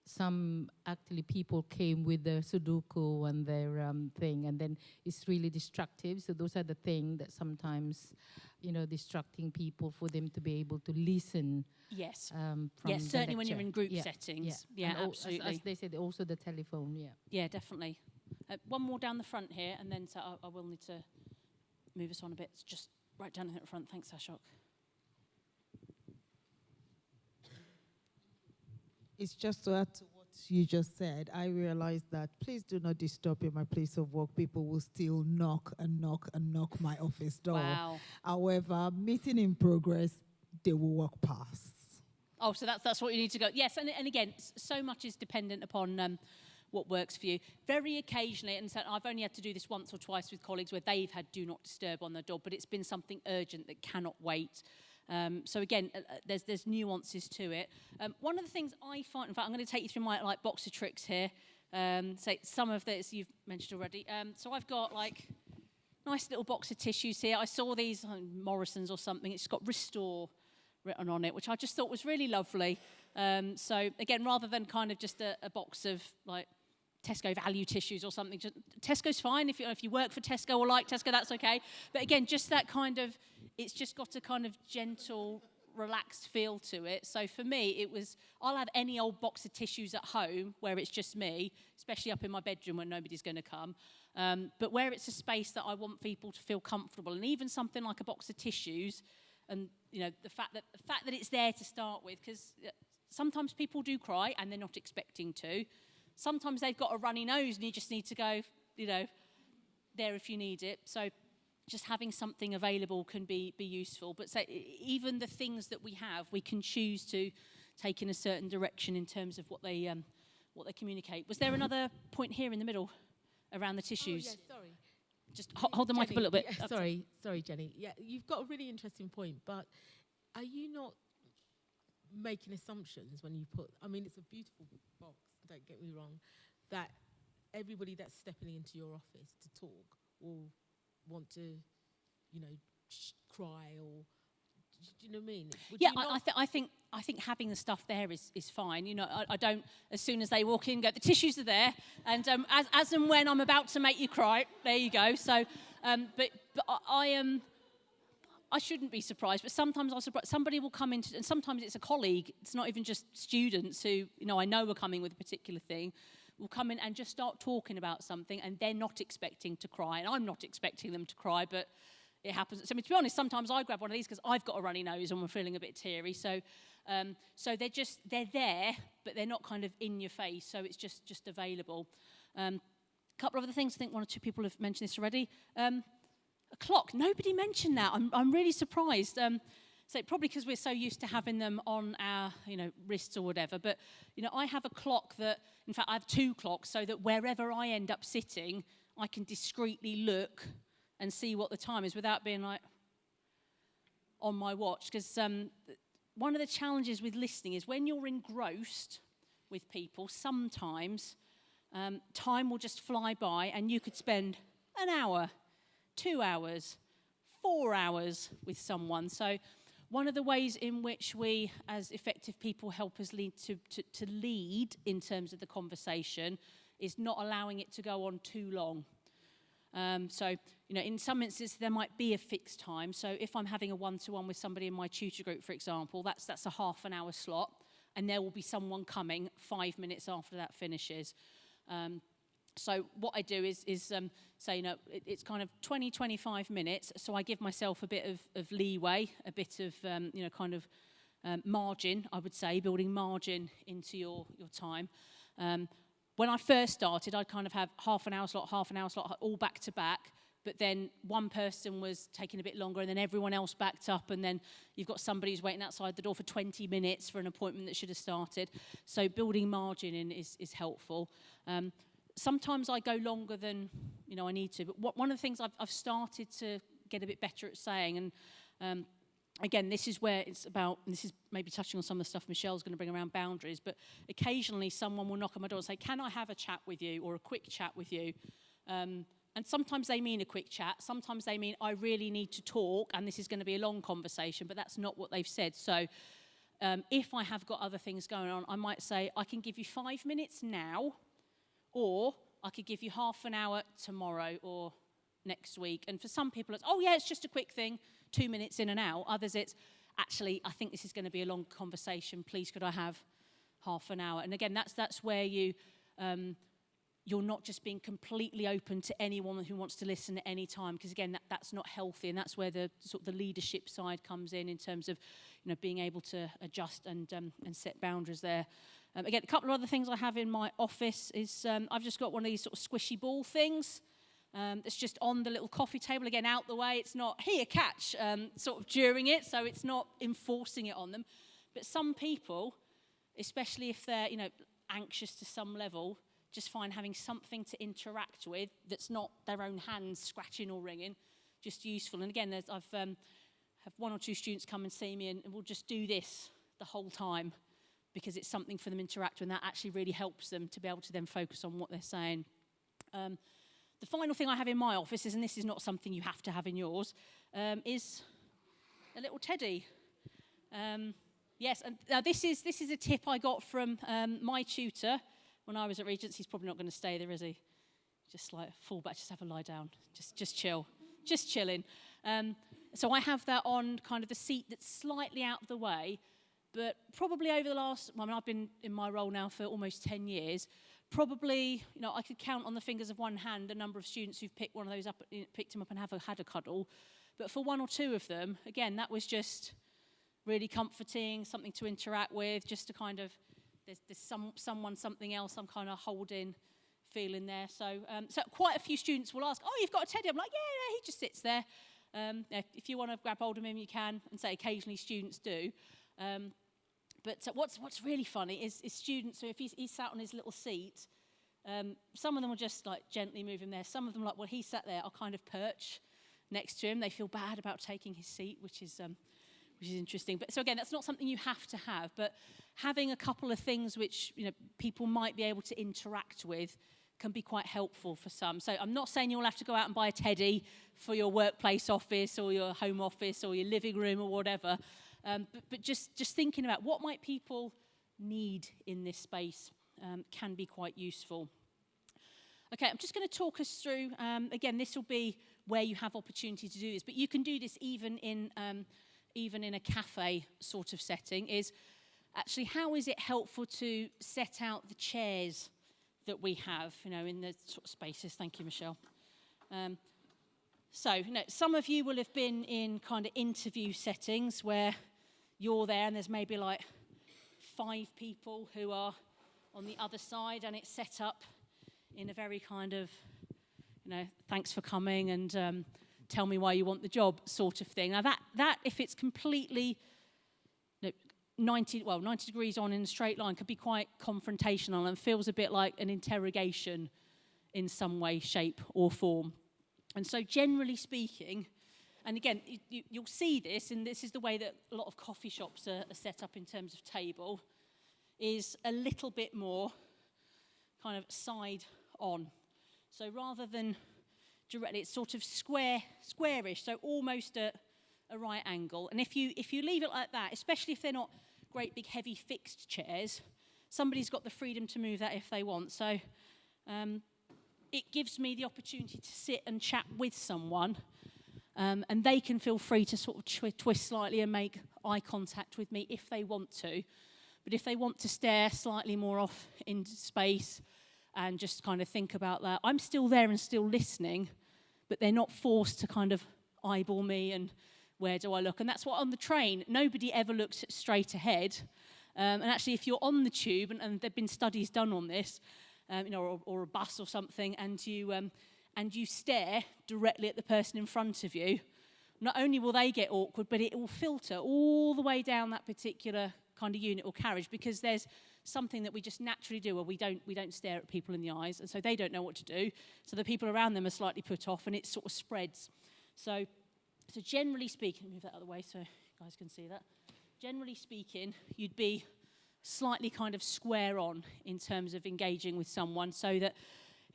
some actually people came with their Sudoku and their thing, and then it's really destructive. So those are the things that sometimes, distracting people for them to be able to listen. Yes. From yes, the certainly when you're lecture. in group Yeah, settings. yeah. Yeah, And absolutely. as they said, also the telephone. Yeah. Yeah, definitely. One more down the front here, and then so I will need to move us on a bit. It's just right down at the front. Thanks, Ashok. It's just to add to what you just said. I realized that please do not disturb in my place of work. People will still knock and knock and knock my office door. Wow. However, meeting in progress, they will walk past. Oh, so that's what you need to go. Yes, and again, so much is dependent upon what works for you. Very occasionally, and so I've only had to do this once or twice with colleagues where they've had "do not disturb" on their door, but it's been something urgent that cannot wait. So again, there's nuances to it. One of the things I find, in fact, I'm going to take you through my box of tricks here. So some of this you've mentioned already. So I've got nice little box of tissues here. I saw these Morrison's or something. It's got "Restore" written on it, which I just thought was really lovely. So again, rather than kind of just a box of Tesco value tissues or something, Tesco's fine if you work for Tesco or like Tesco, that's okay. But again, just that kind of, it's just got a kind of gentle, relaxed feel to it. So for me, I'll have any old box of tissues at home where it's just me, especially up in my bedroom when nobody's going to come. But where it's a space that I want people to feel comfortable, and even something like a box of tissues, and the fact that it's there to start with, because sometimes people do cry and they're not expecting to. Sometimes they've got a runny nose and you just need to go, there if you need it. So just having something available can be useful. But even the things that we have, we can choose to take in a certain direction in terms of what they communicate. Was there another point here in the middle around the tissues? Oh, yeah, sorry. Just hold the mic up a little bit. Yeah, sorry, Jenny. Yeah, you've got a really interesting point, but are you not making assumptions when you put, it's a beautiful box, don't get me wrong, that everybody that's stepping into your office to talk will want to, cry, or do you know what I mean? I think having the stuff there is fine. I don't, as soon as they walk in, go, the tissues are there, and as and when I'm about to make you cry, there you go. So, but I shouldn't be surprised, but sometimes I'll surprise. Somebody will come in, and sometimes it's a colleague. It's not even just students who, I know are coming with a particular thing, will come in and just start talking about something, and they're not expecting to cry, and I'm not expecting them to cry, but it happens. So, to be honest, sometimes I grab one of these because I've got a runny nose and we're feeling a bit teary. So they're there, but they're not kind of in your face. So it's just available. A couple of other things. I think one or two people have mentioned this already. A clock. Nobody mentioned that. I'm really surprised. So probably because we're so used to having them on our, wrists or whatever. But, I have a clock that, in fact, I have two clocks so that wherever I end up sitting, I can discreetly look and see what the time is without being on my watch. Because one of the challenges with listening is when you're engrossed with people, sometimes time will just fly by and you could spend an hour 2 hours, 4 hours with someone. So one of the ways in which we, as effective people, help us lead to lead in terms of the conversation is not allowing it to go on too long. So, in some instances, there might be a fixed time. So if I'm having a one-to-one with somebody in my tutor group, for example, that's a half an hour slot, and there will be someone coming 5 minutes after that finishes. So what I do is say, it's kind of 20, 25 minutes, so I give myself a bit of leeway, a bit of, margin, I would say, building margin into your time. When I first started, I'd kind of have half an hour slot, all back to back, but then one person was taking a bit longer, and then everyone else backed up, and then you've got somebody who's waiting outside the door for 20 minutes for an appointment that should have started. So building margin in is helpful. Sometimes I go longer than I need to, but one of the things I've started to get a bit better at saying, and again, this is where it's about, and this is maybe touching on some of the stuff Michelle's going to bring around boundaries, but occasionally someone will knock on my door and say, can I have a chat with you, or a quick chat with you? And sometimes they mean a quick chat, sometimes they mean I really need to talk, and this is going to be a long conversation, but that's not what they've said. So if I have got other things going on, I might say, I can give you 5 minutes now, or I could give you half an hour tomorrow or next week. And for some people, it's, oh yeah, it's just a quick thing, 2 minutes in and out. Others, it's, actually, I think this is going to be a long conversation. Please, could I have half an hour? And again, that's where you're not just being completely open to anyone who wants to listen at any time, because again, that's not healthy, and that's where the sort of the leadership side comes in terms of being able to adjust and set boundaries there. Again, a couple of other things I have in my office is I've just got one of these sort of squishy ball things that's just on the little coffee table, again, out the way. It's not, here, catch, sort of during it, so it's not enforcing it on them. But some people, especially if they're, anxious to some level, just find having something to interact with that's not their own hands scratching or ringing just useful. And again, I've have 1 or 2 students come and see me, and we'll just do this the whole time, because it's something for them to interact with, and that actually really helps them to be able to then focus on what they're saying. The final thing I have in my office is, and this is not something you have to have in yours, is a little teddy. Yes, and this is a tip I got from my tutor when I was at Regents. He's probably not going to stay there, is he? Just like fall back, just have a lie down, just chill, just chilling. So I have that on kind of the seat that's slightly out of the way. But probably over the last, I've been in my role now for almost 10 years, probably, I could count on the fingers of one hand the number of students who've picked one of those up, picked him up and had a cuddle. But for 1 or 2 of them, again, that was just really comforting, something to interact with, just to kind of, there's someone, something else I'm kind of holding, feeling there. So quite a few students will ask, oh, you've got a teddy? I'm like, yeah, he just sits there. If you want to grab hold of him, you can, and say occasionally students do. But what's really funny is students, so if he's sat on his little seat, some of them will just like gently move him there. Some of them, like, well, he sat there, I'll kind of perch next to him. They feel bad about taking his seat, which is interesting. But so again, that's not something you have to have, but having a couple of things which people might be able to interact with can be quite helpful for some. So I'm not saying you'll have to go out and buy a teddy for your workplace office or your home office or your living room or whatever. But just thinking about what might people need in this space can be quite useful. Okay, I'm just going to talk us through, again, this will be where you have opportunity to do this, but you can do this even in a cafe sort of setting, is actually how is it helpful to set out the chairs that we have, in the sort of spaces. Thank you, Michelle. So, some of you will have been in kind of interview settings where you're there and there's maybe like 5 people who are on the other side, and it's set up in a very kind of, thanks for coming and tell me why you want the job sort of thing. Now that if it's completely 90 degrees on in a straight line, could be quite confrontational and feels a bit like an interrogation in some way, shape or form. And so generally speaking, and again, you'll see this, and this is the way that a lot of coffee shops are set up in terms of table, is a little bit more kind of side on. So rather than directly. It's sort of squarish, so almost at a right angle. And if you leave it like that, especially if they're not great big heavy fixed chairs, somebody's got the freedom to move that if they want. So it gives me the opportunity to sit and chat with someone, and they can feel free to sort of twist slightly and make eye contact with me if they want to. But if they want to stare slightly more off into space and just kind of think about that, I'm still there and still listening, but they're not forced to kind of eyeball me and where do I look. And that's what on the train, nobody ever looks straight ahead. And actually, if you're on the tube, and there have been studies done on this, or a bus or something, and you stare directly at the person in front of you, not only will they get awkward, but it will filter all the way down that particular kind of unit or carriage, because there's something that we just naturally do where we don't stare at people in the eyes, and so they don't know what to do. So the people around them are slightly put off, and it sort of spreads. So generally speaking, move that out of the way so you guys can see that. Generally speaking, you'd be slightly kind of square on in terms of engaging with someone, so that,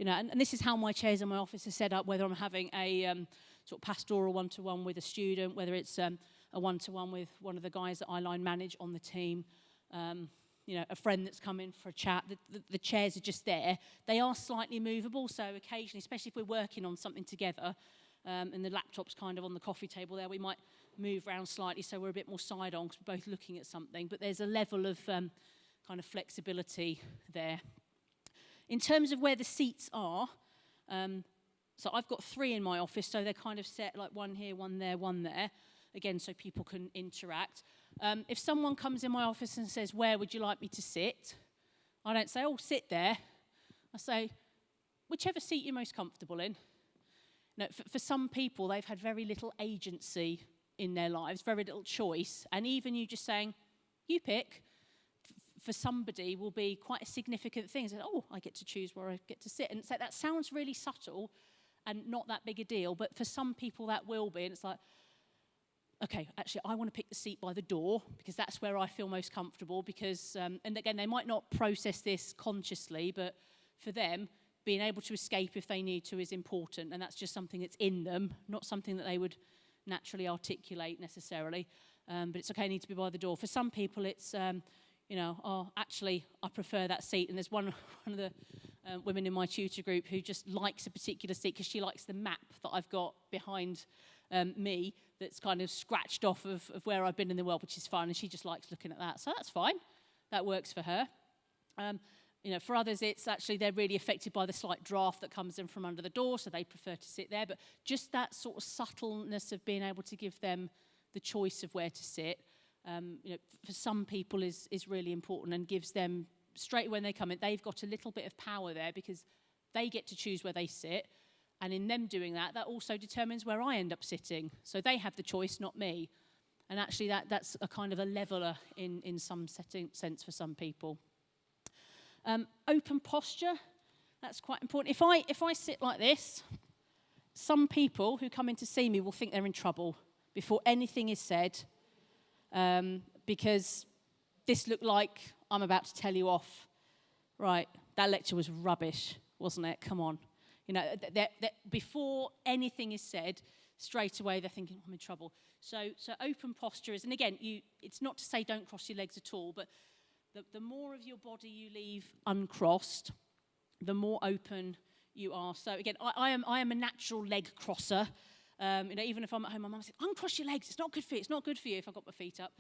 and this is how my chairs in my office are set up, whether I'm having a sort of pastoral one-to-one with a student, whether it's a one-to-one with one of the guys that I line manage on the team, a friend that's come in for a chat. The chairs are just there. They are slightly movable, so occasionally, especially if we're working on something together, and the laptop's kind of on the coffee table there, we might move around slightly so we're a bit more side on because we're both looking at something. But there's a level of kind of flexibility there. In terms of where the seats are, so I've got 3 in my office, so they're kind of set like one here, one there, again, so people can interact. If someone comes in my office and says, where would you like me to sit? I don't say, oh, sit there. I say, whichever seat you're most comfortable in. No, for some people, they've had very little agency in their lives, very little choice, and even you just saying, you pick, for somebody will be quite a significant thing. So, oh, I get to choose where I get to sit. And so that sounds really subtle and not that big a deal, but for some people that will be, and it's like, okay, actually, I want to pick the seat by the door because that's where I feel most comfortable because, and again, they might not process this consciously, but for them, being able to escape if they need to is important, and that's just something that's in them, not something that they would naturally articulate necessarily, but it's okay, I need to be by the door. For some people, it's, oh, actually, I prefer that seat, and there's one of the women in my tutor group who just likes a particular seat because she likes the map that I've got behind me that's kind of scratched off of where I've been in the world, which is fun, and she just likes looking at that. So that's fine. That works for her. For others, it's actually they're really affected by the slight draft that comes in from under the door, so they prefer to sit there. But just that sort of subtleness of being able to give them the choice of where to sit, for some people is really important and gives them, straight when they come in, they've got a little bit of power there because they get to choose where they sit. And in them doing that, that also determines where I end up sitting. So they have the choice, not me. And actually that's a kind of a leveler in some sense for some people. Open posture, that's quite important. If I sit like this, some people who come in to see me will think they're in trouble before anything is said, because this looked like I'm about to tell you off. Right, that lecture was rubbish, wasn't it? Come on. Before anything is said, straight away they're thinking, I'm in trouble. So open posture is, and again, it's not to say don't cross your legs at all, but the more of your body you leave uncrossed, the more open you are. So again, I am a natural leg crosser. Even if I'm at home, my mum says, uncross your legs. It's not good for you. It's not good for you if I've got my feet up.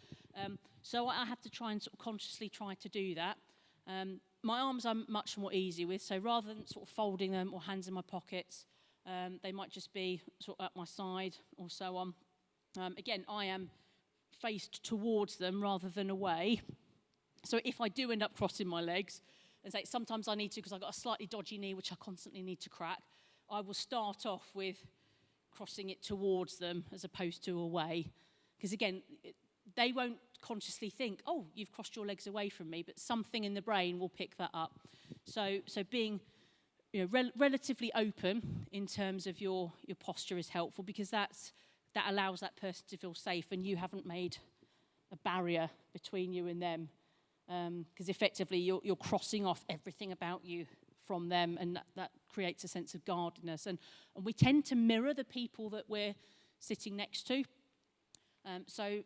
So I have to try and sort of consciously try to do that. My arms I'm much more easy with. So rather than sort of folding them or hands in my pockets, they might just be sort of at my side or so on. Again, I am faced towards them rather than away. So if I do end up crossing my legs, and say sometimes I need to because I've got a slightly dodgy knee which I constantly need to crack, I will start off with crossing it towards them as opposed to away. Because again, they won't consciously think, oh, you've crossed your legs away from me, but something in the brain will pick that up. So being relatively open in terms of your posture is helpful because that allows that person to feel safe and you haven't made a barrier between you and them. Because effectively you're crossing off everything about you from them, and that creates a sense of guardedness. And we tend to mirror the people that we're sitting next to. So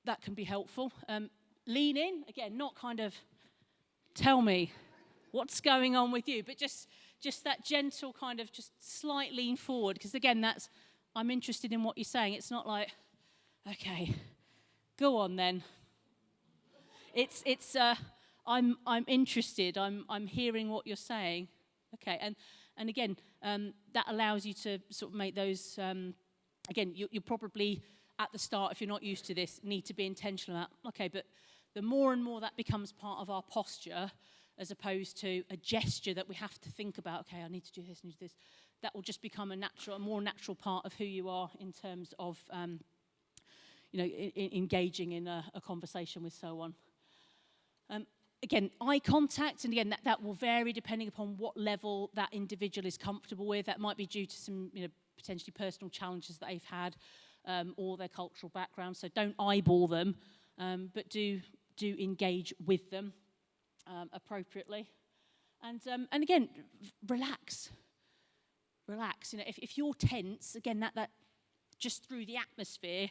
that can be helpful. Lean in, again, not kind of tell me what's going on with you, but just that gentle kind of just slight lean forward, because again, that's, I'm interested in what you're saying. It's not like, okay, go on then. It's I'm interested. I'm hearing what you're saying. Okay, and again, that allows you to sort of make those. Again, you're probably at the start, if you're not used to this, need to be intentional about. Okay, but the more and more that becomes part of our posture, as opposed to a gesture that we have to think about. Okay, I need to do this, I need to do this. That will just become a more natural part of who you are in terms of, engaging in a conversation with someone. Again, eye contact, and again, that will vary depending upon what level that individual is comfortable with. That might be due to some, potentially personal challenges that they've had, or their cultural background. So don't eyeball them, but do engage with them appropriately. And again, relax. If you're tense, again, that just through the atmosphere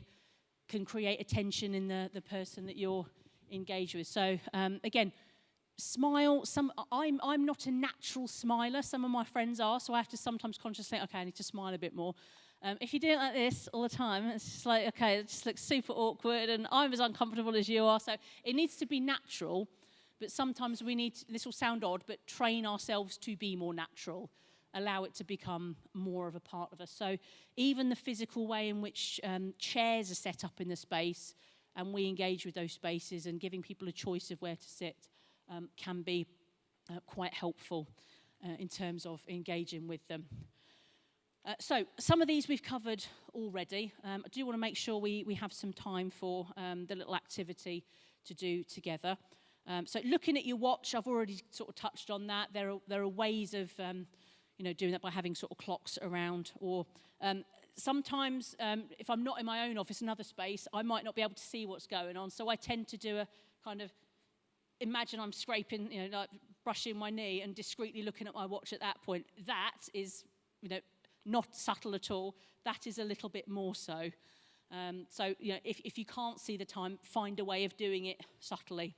can create a tension in the person that you're engaged with. So again, smile. I'm not a natural smiler. Some of my friends are, so I have to sometimes consciously think, okay, I need to smile a bit more. If you do it like this all the time, it's just like, okay, it just looks super awkward, and I'm as uncomfortable as you are. So it needs to be natural, but sometimes we need, this will sound odd, but train ourselves to be more natural. Allow it to become more of a part of us. So even the physical way in which chairs are set up in the space, and we engage with those spaces, and giving people a choice of where to sit can be quite helpful in terms of engaging with them. So some of these we've covered already. I do want to make sure we have some time for the little activity to do together. So looking at your watch, I've already sort of touched on that. There are ways of doing that by having sort of clocks around, or sometimes if I'm not in my own office, another space, I might not be able to see what's going on. So I tend to do a kind of, imagine I'm scraping, like brushing my knee and discreetly looking at my watch at that point. That is, not subtle at all. That is a little bit more so. So, if you can't see the time, find a way of doing it subtly.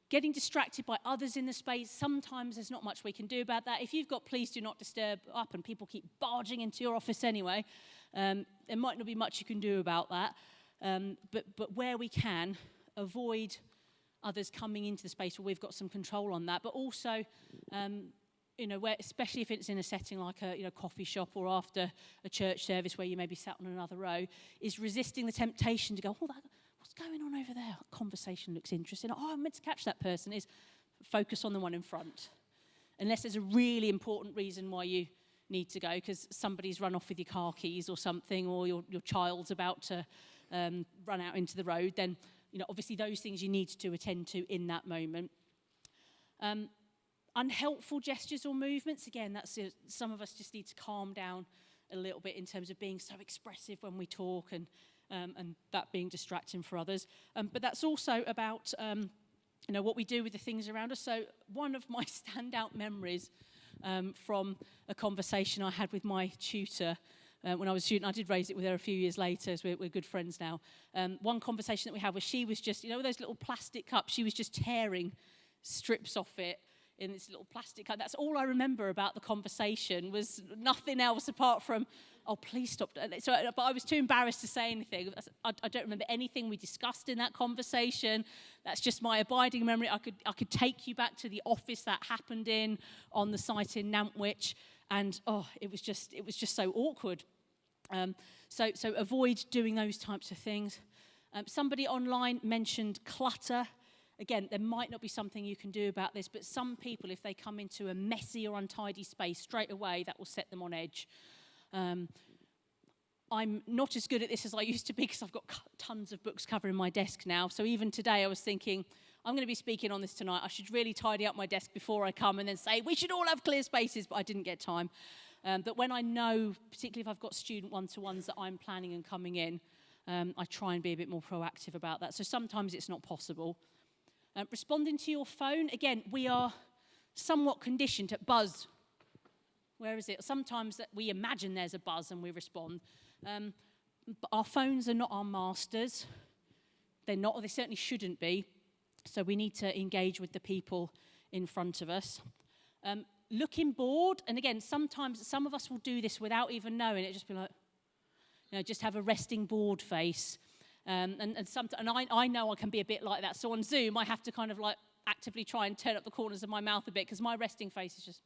Getting distracted by others in the space, sometimes there's not much we can do about that. If you've got please do not disturb up and people keep barging into your office anyway, there might not be much you can do about that. But where we can, avoid others coming into the space where we've got some control on that. But also, where, especially if it's in a setting like a coffee shop or after a church service where you may be sat on another row, is resisting the temptation to go, what's going on over there? That conversation looks interesting. Oh, I'm meant to catch that person. Is focus on the one in front. Unless there's a really important reason why you need to go, because somebody's run off with your car keys or something, or your child's about to run out into the road, then obviously those things you need to attend to in that moment. Unhelpful gestures or movements, again, that's some of us just need to calm down a little bit in terms of being so expressive when we talk, and that being distracting for others. But that's also about what we do with the things around us. So one of my standout memories from a conversation I had with my tutor when I was a student, I did raise it with her a few years later, as we're good friends now. One conversation that we had was she was just, those little plastic cups, she was just tearing strips off it in this little plastic cup. That's all I remember about the conversation, was nothing else apart from, oh, please stop. So, but I was too embarrassed to say anything. I don't remember anything we discussed in that conversation. That's just my abiding memory. I could take you back to the office that happened in, on the site in Nantwich, and it was just so awkward. So avoid doing those types of things. Somebody online mentioned clutter. Again, there might not be something you can do about this, but some people, if they come into a messy or untidy space straight away, that will set them on edge. I'm not as good at this as I used to be, because I've got tons of books covering my desk now. So even today I was thinking, I'm going to be speaking on this tonight. I should really tidy up my desk before I come and then say, we should all have clear spaces, but I didn't get time. But when I know, particularly if I've got student one-to-ones that I'm planning and coming in, I try and be a bit more proactive about that. So sometimes it's not possible. Responding to your phone, again, we are somewhat conditioned to buzz. Where is it? Sometimes that we imagine there's a buzz and we respond. But our phones are not our masters. They're not, or they certainly shouldn't be. So we need to engage with the people in front of us. Looking bored, and again, sometimes some of us will do this without even knowing it, just be like, just have a resting bored face. And I know I can be a bit like that. So on Zoom, I have to kind of like actively try and turn up the corners of my mouth a bit because my resting face is just,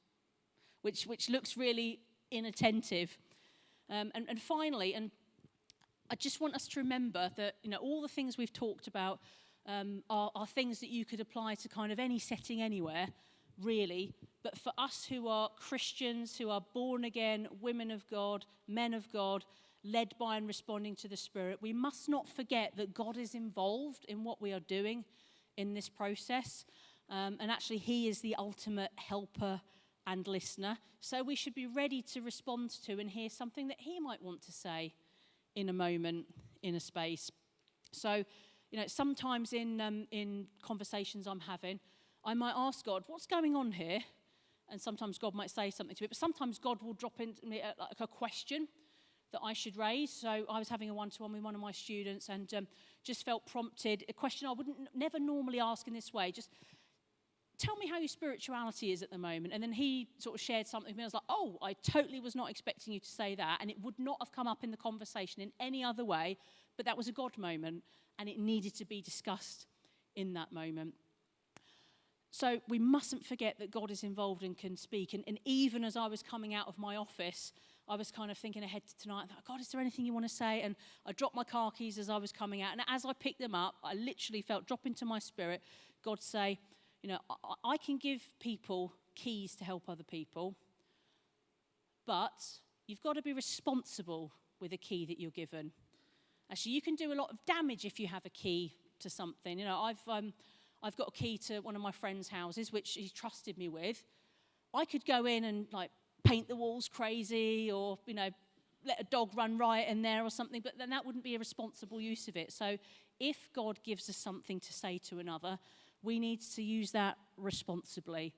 which looks really inattentive. And finally, and I just want us to remember that all the things we've talked about are things that you could apply to kind of any setting anywhere, really. But for us who are Christians, who are born again, women of God, men of God, led by and responding to the Spirit, we must not forget that God is involved in what we are doing in this process. And actually, he is the ultimate helper and listener. So we should be ready to respond to and hear something that he might want to say in a moment, in a space. So, sometimes in conversations I'm having, I might ask God, what's going on here? And sometimes God might say something to me, but sometimes God will drop into me like a question that I should raise. So I was having a one-to-one with one of my students and just felt prompted, a question I never normally ask in this way, just tell me how your spirituality is at the moment. And then he sort of shared something with me. I was like, oh, I totally was not expecting you to say that. And it would not have come up in the conversation in any other way, but that was a God moment and it needed to be discussed in that moment. So we mustn't forget that God is involved and can speak. And even as I was coming out of my office, I was kind of thinking ahead to tonight, God, is there anything you want to say? And I dropped my car keys as I was coming out. And as I picked them up, I literally felt drop into my spirit, God say, I can give people keys to help other people, but you've got to be responsible with a key that you're given. Actually, you can do a lot of damage if you have a key to something. I've got a key to one of my friend's houses, which he trusted me with. I could go in and paint the walls crazy or, let a dog run riot in there or something, but then that wouldn't be a responsible use of it. So if God gives us something to say to another, we need to use that responsibly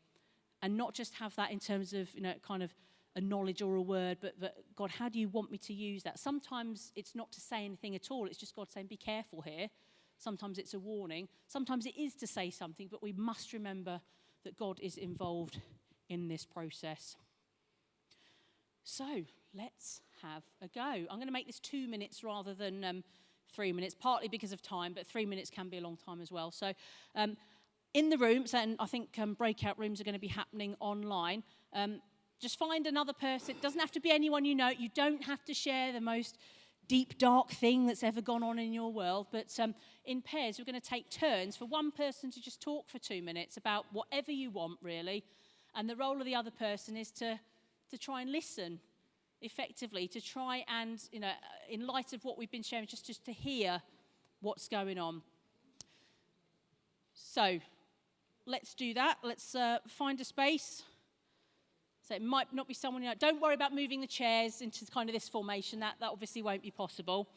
and not just have that in terms of, kind of a knowledge or a word, but God, how do you want me to use that? Sometimes it's not to say anything at all. It's just God saying, be careful here. Sometimes it's a warning. Sometimes it is to say something, but we must remember that God is involved in this process. So let's have a go. I'm going to make this 2 minutes rather than 3 minutes, partly because of time, but 3 minutes can be a long time as well. So in the rooms, and I think breakout rooms are going to be happening online, just find another person. It doesn't have to be anyone you know. You don't have to share the most deep, dark thing that's ever gone on in your world. But in pairs, we're going to take turns for one person to just talk for 2 minutes about whatever you want, really. And the role of the other person is to try and listen effectively, to try and, in light of what we've been sharing, just to hear what's going on. So let's do that. Let's find a space. So it might not be someone, don't worry about moving the chairs into kind of this formation. That obviously won't be possible.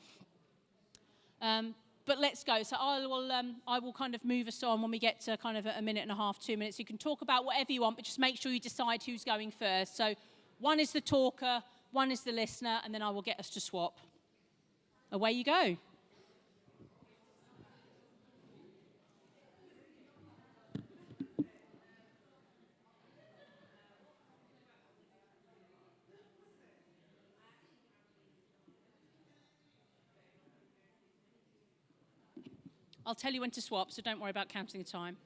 But let's go. So I will kind of move us on when we get to kind of a minute and a half, 2 minutes. You can talk about whatever you want, but just make sure you decide who's going first. So one is the talker, one is the listener, and then I will get us to swap. Away you go. I'll tell you when to swap, so don't worry about counting the time.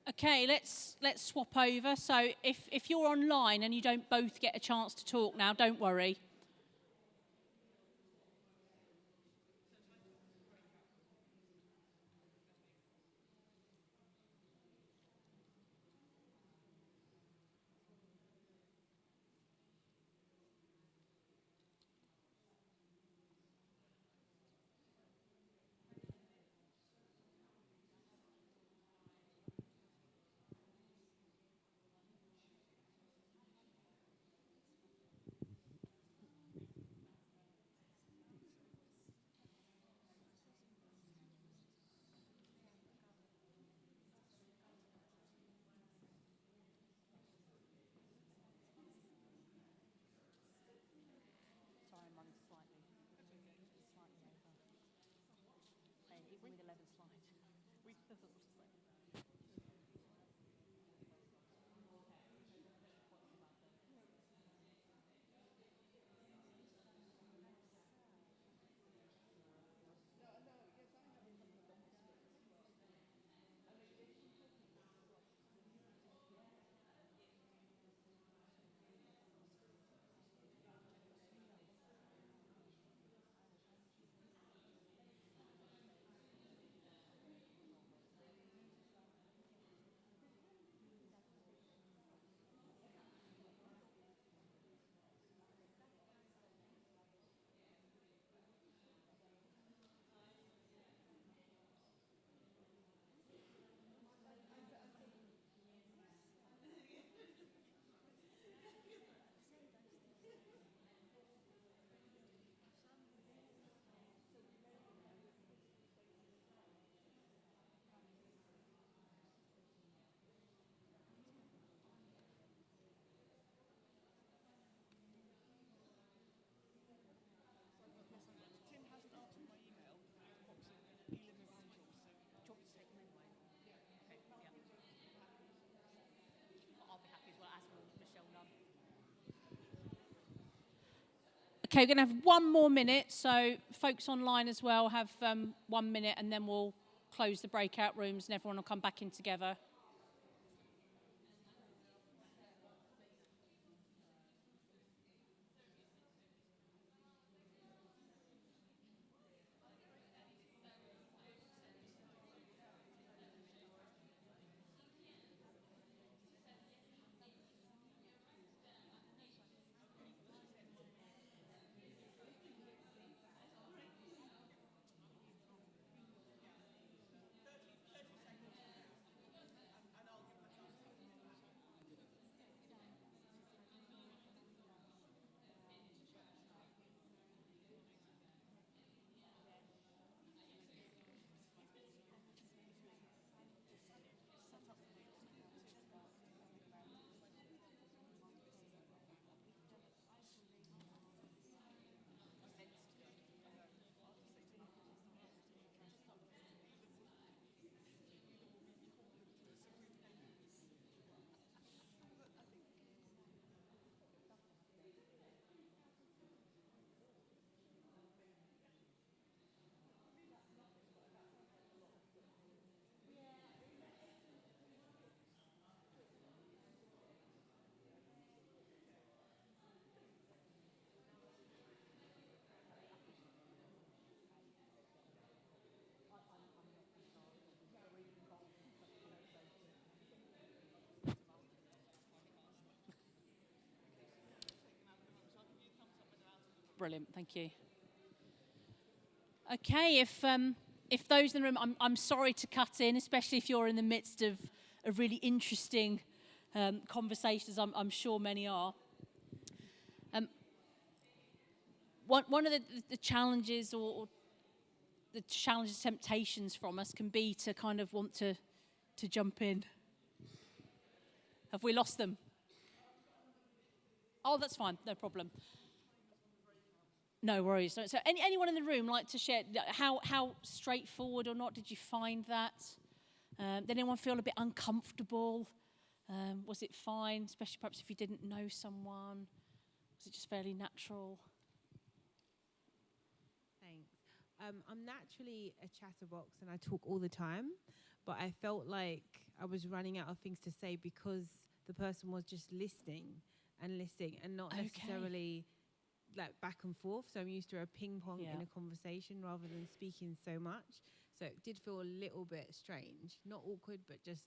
Okay, let's swap over. So if you're online and you don't both get a chance to talk now, don't worry. Sorry, I'm running slightly over. Even with 11 slides, we filled. Okay, we're going to have 1 more minute. So folks online as well have 1 minute, and then we'll close the breakout rooms and everyone will come back in together. Brilliant, thank you. Okay, if those in the room, I'm sorry to cut in, especially if you're in the midst of really interesting conversations. I'm sure many are. One of the challenges or the challenges, temptations from us can be to kind of want to jump in. Have we lost them? Oh, that's fine, no problem. No worries. So anyone in the room like to share how straightforward or not did you find that? Did anyone feel a bit uncomfortable? Was it fine, especially perhaps if you didn't know someone? Was it just fairly natural? Thanks. I'm naturally a chatterbox and I talk all the time, but I felt like I was running out of things to say because the person was just listening and not necessarily like back and forth. So I'm used to a ping pong in a conversation rather than speaking so much. So it did feel a little bit strange, not awkward, but just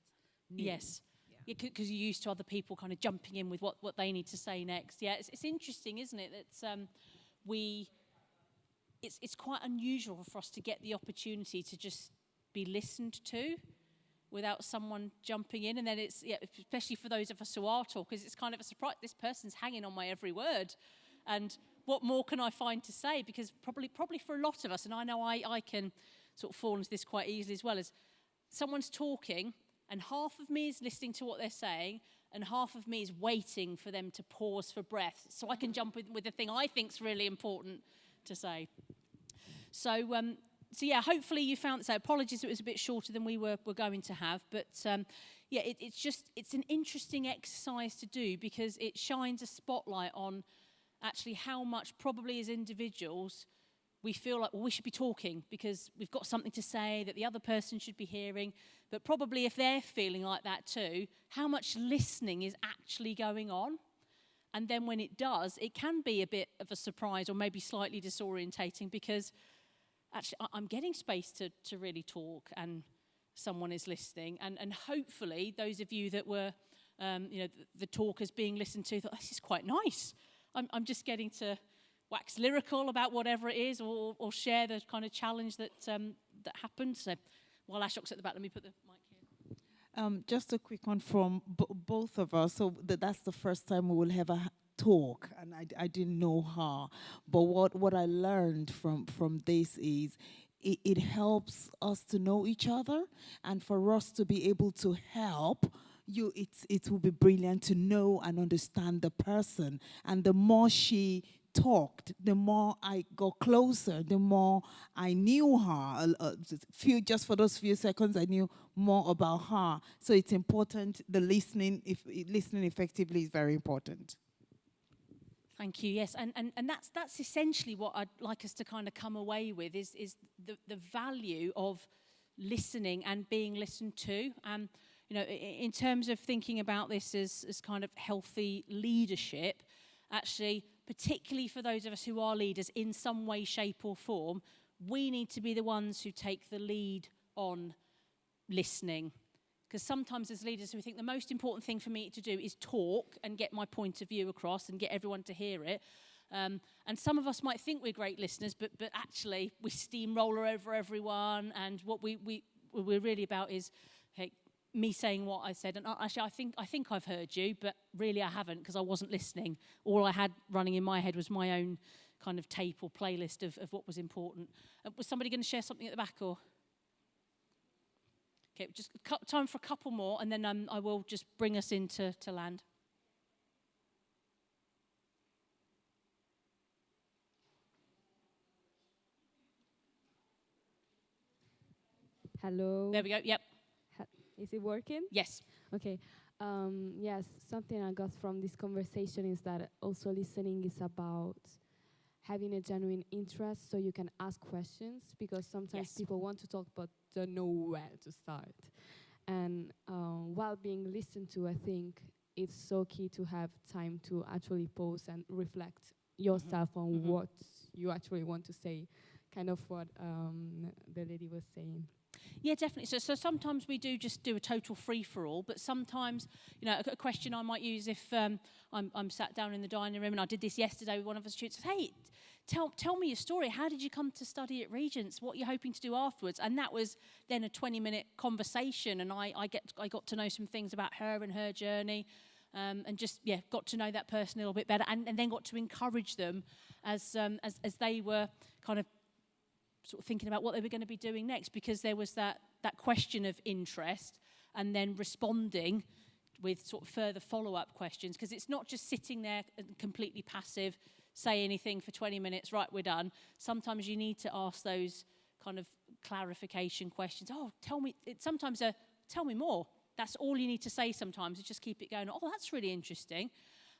new. Yes. Because you're used to other people kind of jumping in with what they need to say next. Yeah, it's interesting, isn't it? That it's quite unusual for us to get the opportunity to just be listened to without someone jumping in. And then it's, especially for those of us who are talkers, it's kind of a surprise. This person's hanging on my every word. And what more can I find to say? Because probably for a lot of us, and I know I can sort of fall into this quite easily as well, as someone's talking and half of me is listening to what they're saying and half of me is waiting for them to pause for breath so I can jump in with the thing I think's really important to say. So yeah, hopefully you found this out. Apologies, it was a bit shorter than we were going to have, but yeah, it's an interesting exercise to do because it shines a spotlight on actually how much probably as individuals we feel like, well, we should be talking because we've got something to say that the other person should be hearing. But probably if they're feeling like that too, how much listening is actually going on? And then when it does, it can be a bit of a surprise or maybe slightly disorientating because actually I'm getting space to really talk and someone is listening. And hopefully those of you that were, the talkers being listened to, thought, this is quite nice. I'm just getting to wax lyrical about whatever it is or share the kind of challenge that happened. So while Ashok's at the back, let me put the mic here. Just a quick one from both of us. So that's the first time we will have a talk, and I didn't know her. But what I learned from this is it helps us to know each other, and for us to be able to help you, it will be brilliant to know and understand the person. And the more she talked, the more I got closer, the more I knew her. Just for those few seconds, I knew more about her. So it's important, the listening effectively is very important. Thank you, yes. And that's essentially what I'd like us to kind of come away with is the value of listening and being listened to. In terms of thinking about this as kind of healthy leadership, actually, particularly for those of us who are leaders in some way, shape or form, we need to be the ones who take the lead on listening. Because sometimes as leaders we think the most important thing for me to do is talk and get my point of view across and get everyone to hear it. And some of us might think we're great listeners, but actually we steamroller over everyone, and what we're really about is, hey, me saying what I said, and actually I think I've heard you, but really I haven't because I wasn't listening. All I had running in my head was my own kind of tape or playlist of what was important. Was somebody going to share something at the back, or? Okay, just time for a couple more, and then I will just bring us into land. Hello. There we go, yep. Is it working? Yes. Okay. Yes, something I got from this conversation is that also listening is about having a genuine interest so you can ask questions, because sometimes people want to talk but don't know where to start. And while being listened to, I think it's so key to have time to actually pause and reflect yourself on what you actually want to say, kind of what the lady was saying. Yeah, definitely. So sometimes we do just do a total free-for-all, but sometimes, a question I might use if I'm sat down in the dining room, and I did this yesterday with one of the students, hey, tell me your story. How did you come to study at Regents? What are you hoping to do afterwards? And that was then a 20-minute conversation, and I got to know some things about her and her journey, and just, got to know that person a little bit better, and then got to encourage them as they were kind of sort of thinking about what they were going to be doing next, because there was that question of interest and then responding with sort of further follow-up questions, because it's not just sitting there completely passive, say anything for 20 minutes, right, we're done. Sometimes you need to ask those kind of clarification questions. Oh, tell me more. That's all you need to say sometimes, is just keep it going. Oh, that's really interesting.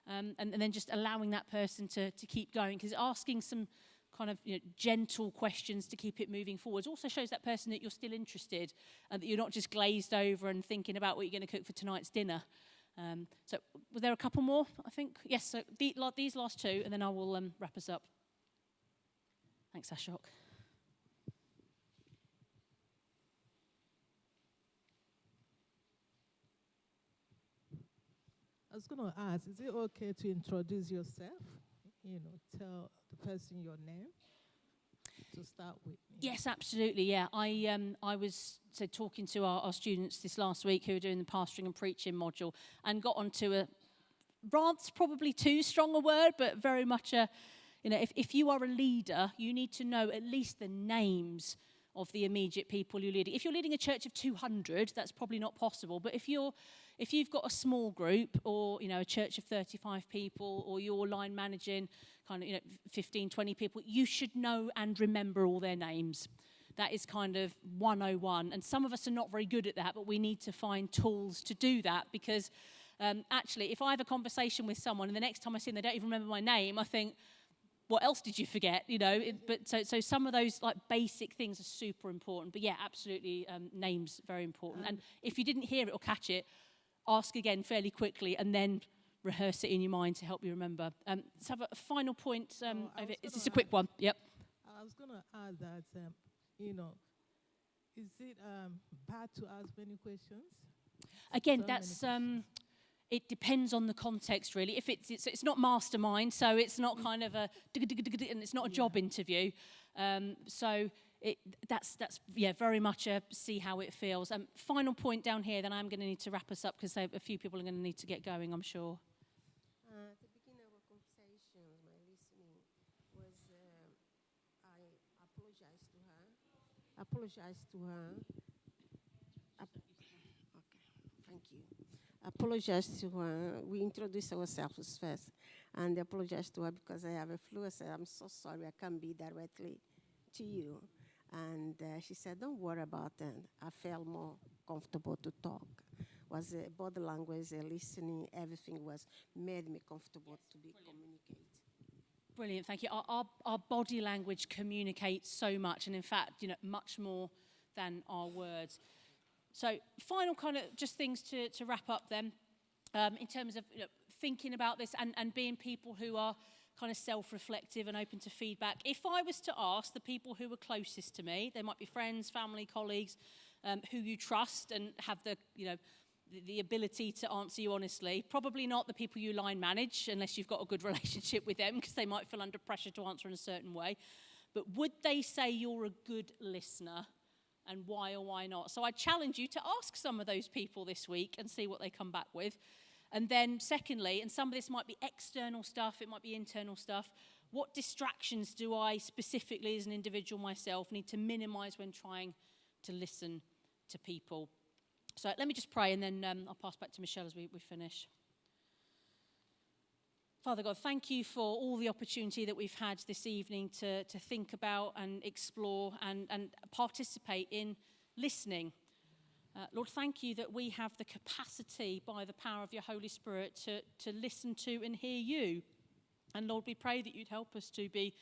And then just allowing that person to keep going, because asking some kind of gentle questions to keep it moving forwards also shows that person that you're still interested and that you're not just glazed over and thinking about what you're going to cook for tonight's dinner. So was there a couple more, I think? Yes, so these last two, and then I will wrap us up. Thanks, Ashok. I was going to ask, is it okay to introduce yourself? Tell the person your name to start with. Yes, absolutely, yeah. I was talking to our students this last week who were doing the pastoring and preaching module and got onto a, rather's probably too strong a word, but very much a, if you are a leader, you need to know at least the names of the immediate people you're leading. If you're leading a church of 200, that's probably not possible. But if you've got a small group or, a church of 35 people or you're line managing kind of, 15, 20 people, you should know and remember all their names. That is kind of 101. And some of us are not very good at that, but we need to find tools to do that because actually, if I have a conversation with someone and the next time I see them, they don't even remember my name, I think, what else did you forget? So some of those like basic things are super important. But yeah, absolutely, names very important. And if you didn't hear it or catch it, ask again fairly quickly and then rehearse it in your mind to help you remember. Let's have a final point. It's just a quick one. Yep. I was going to add that, is it bad to ask many questions? Again, that's it depends on the context, really. If it's not mastermind, so it's not kind of a and it's not a job interview. So that's very much a see how it feels. Final point down here, then I'm going to need to wrap us up because a few people are going to need to get going, I'm sure. At the beginning of our conversation, my listening was I apologized to her. Thank you. Apologize to her. We introduced ourselves first, and I apologized to her because I have a flu. I said, I'm so sorry, I can't be directly to you. And she said, don't worry about it. I felt more comfortable to talk. Was body language, listening, everything made me comfortable to communicate. Brilliant, thank you. Our body language communicates so much, and in fact, much more than our words. So final kind of just things to wrap up then, in terms of thinking about this and being people who are kind of self-reflective and open to feedback. If I was to ask the people who are closest to me, they might be friends, family, colleagues, who you trust and have the ability to answer you honestly, probably not the people you line manage unless you've got a good relationship with them because they might feel under pressure to answer in a certain way. But would they say you're a good listener? And why or why not? So I challenge you to ask some of those people this week and see what they come back with. And then secondly, and some of this might be external stuff, it might be internal stuff, what distractions do I specifically as an individual myself need to minimize when trying to listen to people? So let me just pray and then I'll pass back to Michelle as we finish. Father God, thank you for all the opportunity that we've had this evening to think about and explore and participate in listening. Lord, thank you that we have the capacity by the power of your Holy Spirit to listen to and hear you. And Lord, we pray that you'd help us to be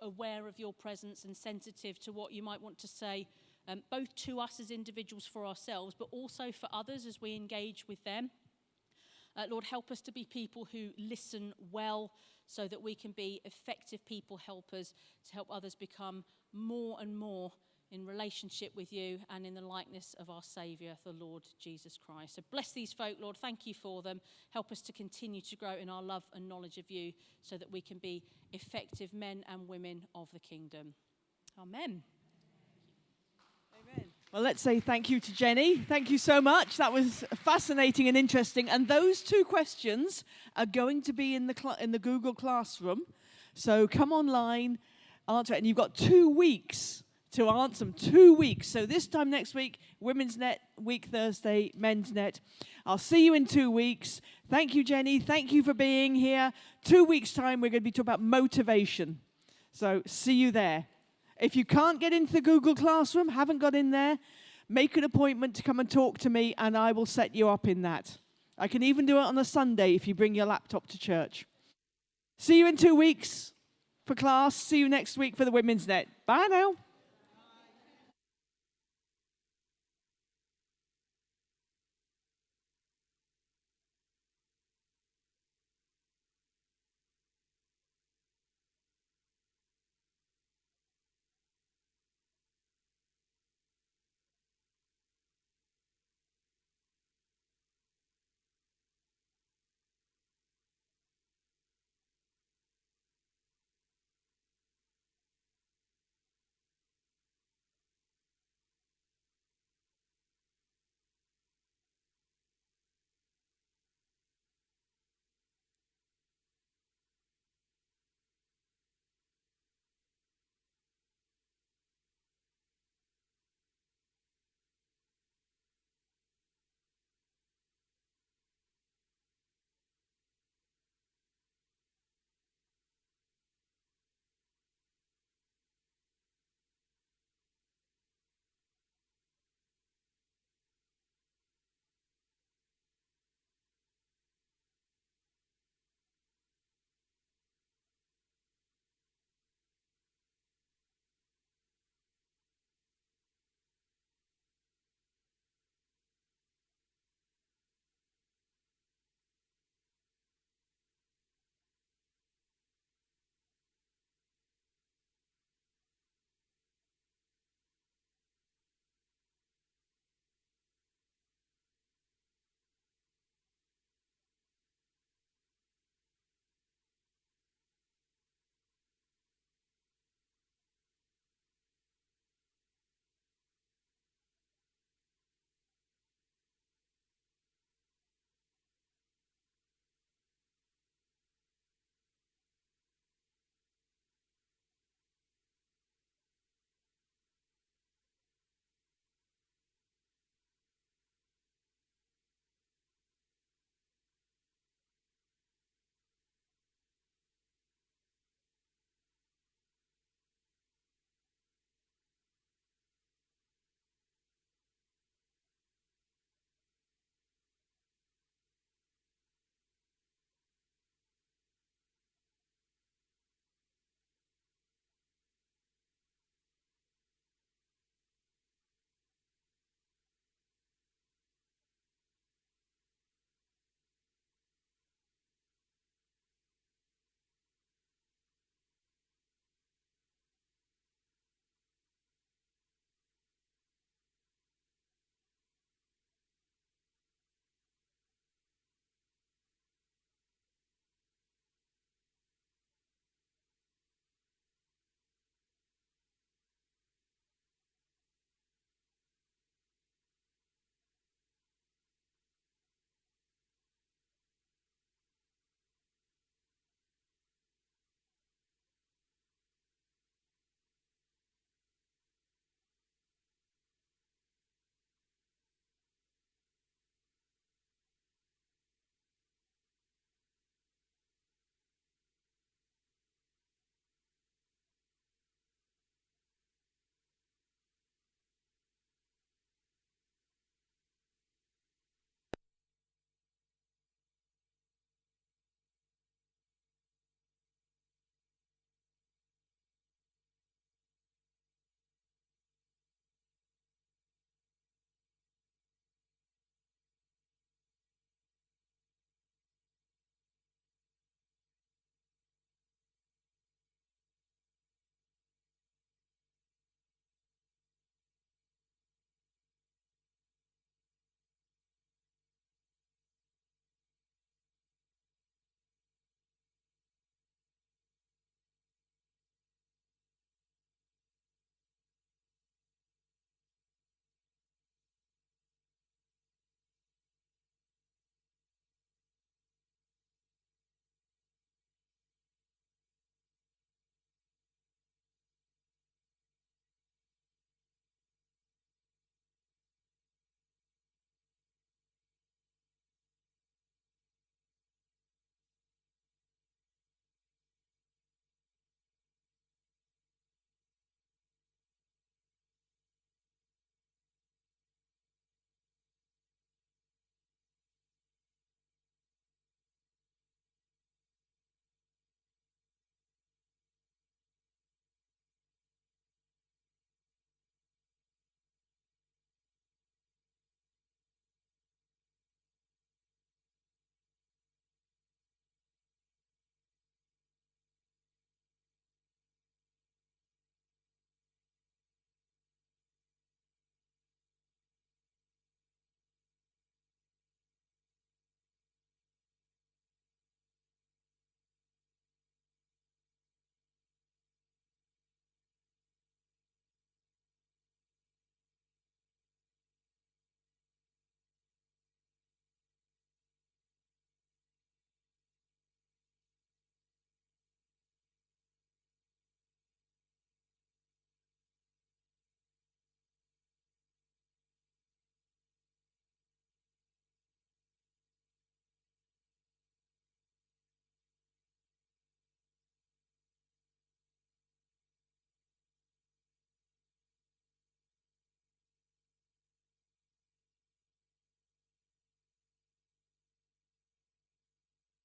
aware of your presence and sensitive to what you might want to say, both to us as individuals for ourselves, but also for others as we engage with them. Lord, help us to be people who listen well so that we can be effective people helpers to help others become more and more in relationship with you and in the likeness of our Saviour, the Lord Jesus Christ. So bless these folk, Lord. Thank you for them. Help us to continue to grow in our love and knowledge of you so that we can be effective men and women of the kingdom. Amen. Well, let's say thank you to Jenny. Thank you so much. That was fascinating and interesting. And those two questions are going to be in the Google Classroom. So come online, answer it. And you've got 2 weeks to answer them. 2 weeks. So this time next week, Women's Net, week Thursday, Men's Net. I'll see you in 2 weeks. Thank you, Jenny. Thank you for being here. 2 weeks' time, we're going to be talking about motivation. So see you there. If you can't get into the Google Classroom, haven't got in there, make an appointment to come and talk to me and I will set you up in that. I can even do it on a Sunday if you bring your laptop to church. See you in 2 weeks. for class. See you next week for the Women's Net. Bye now.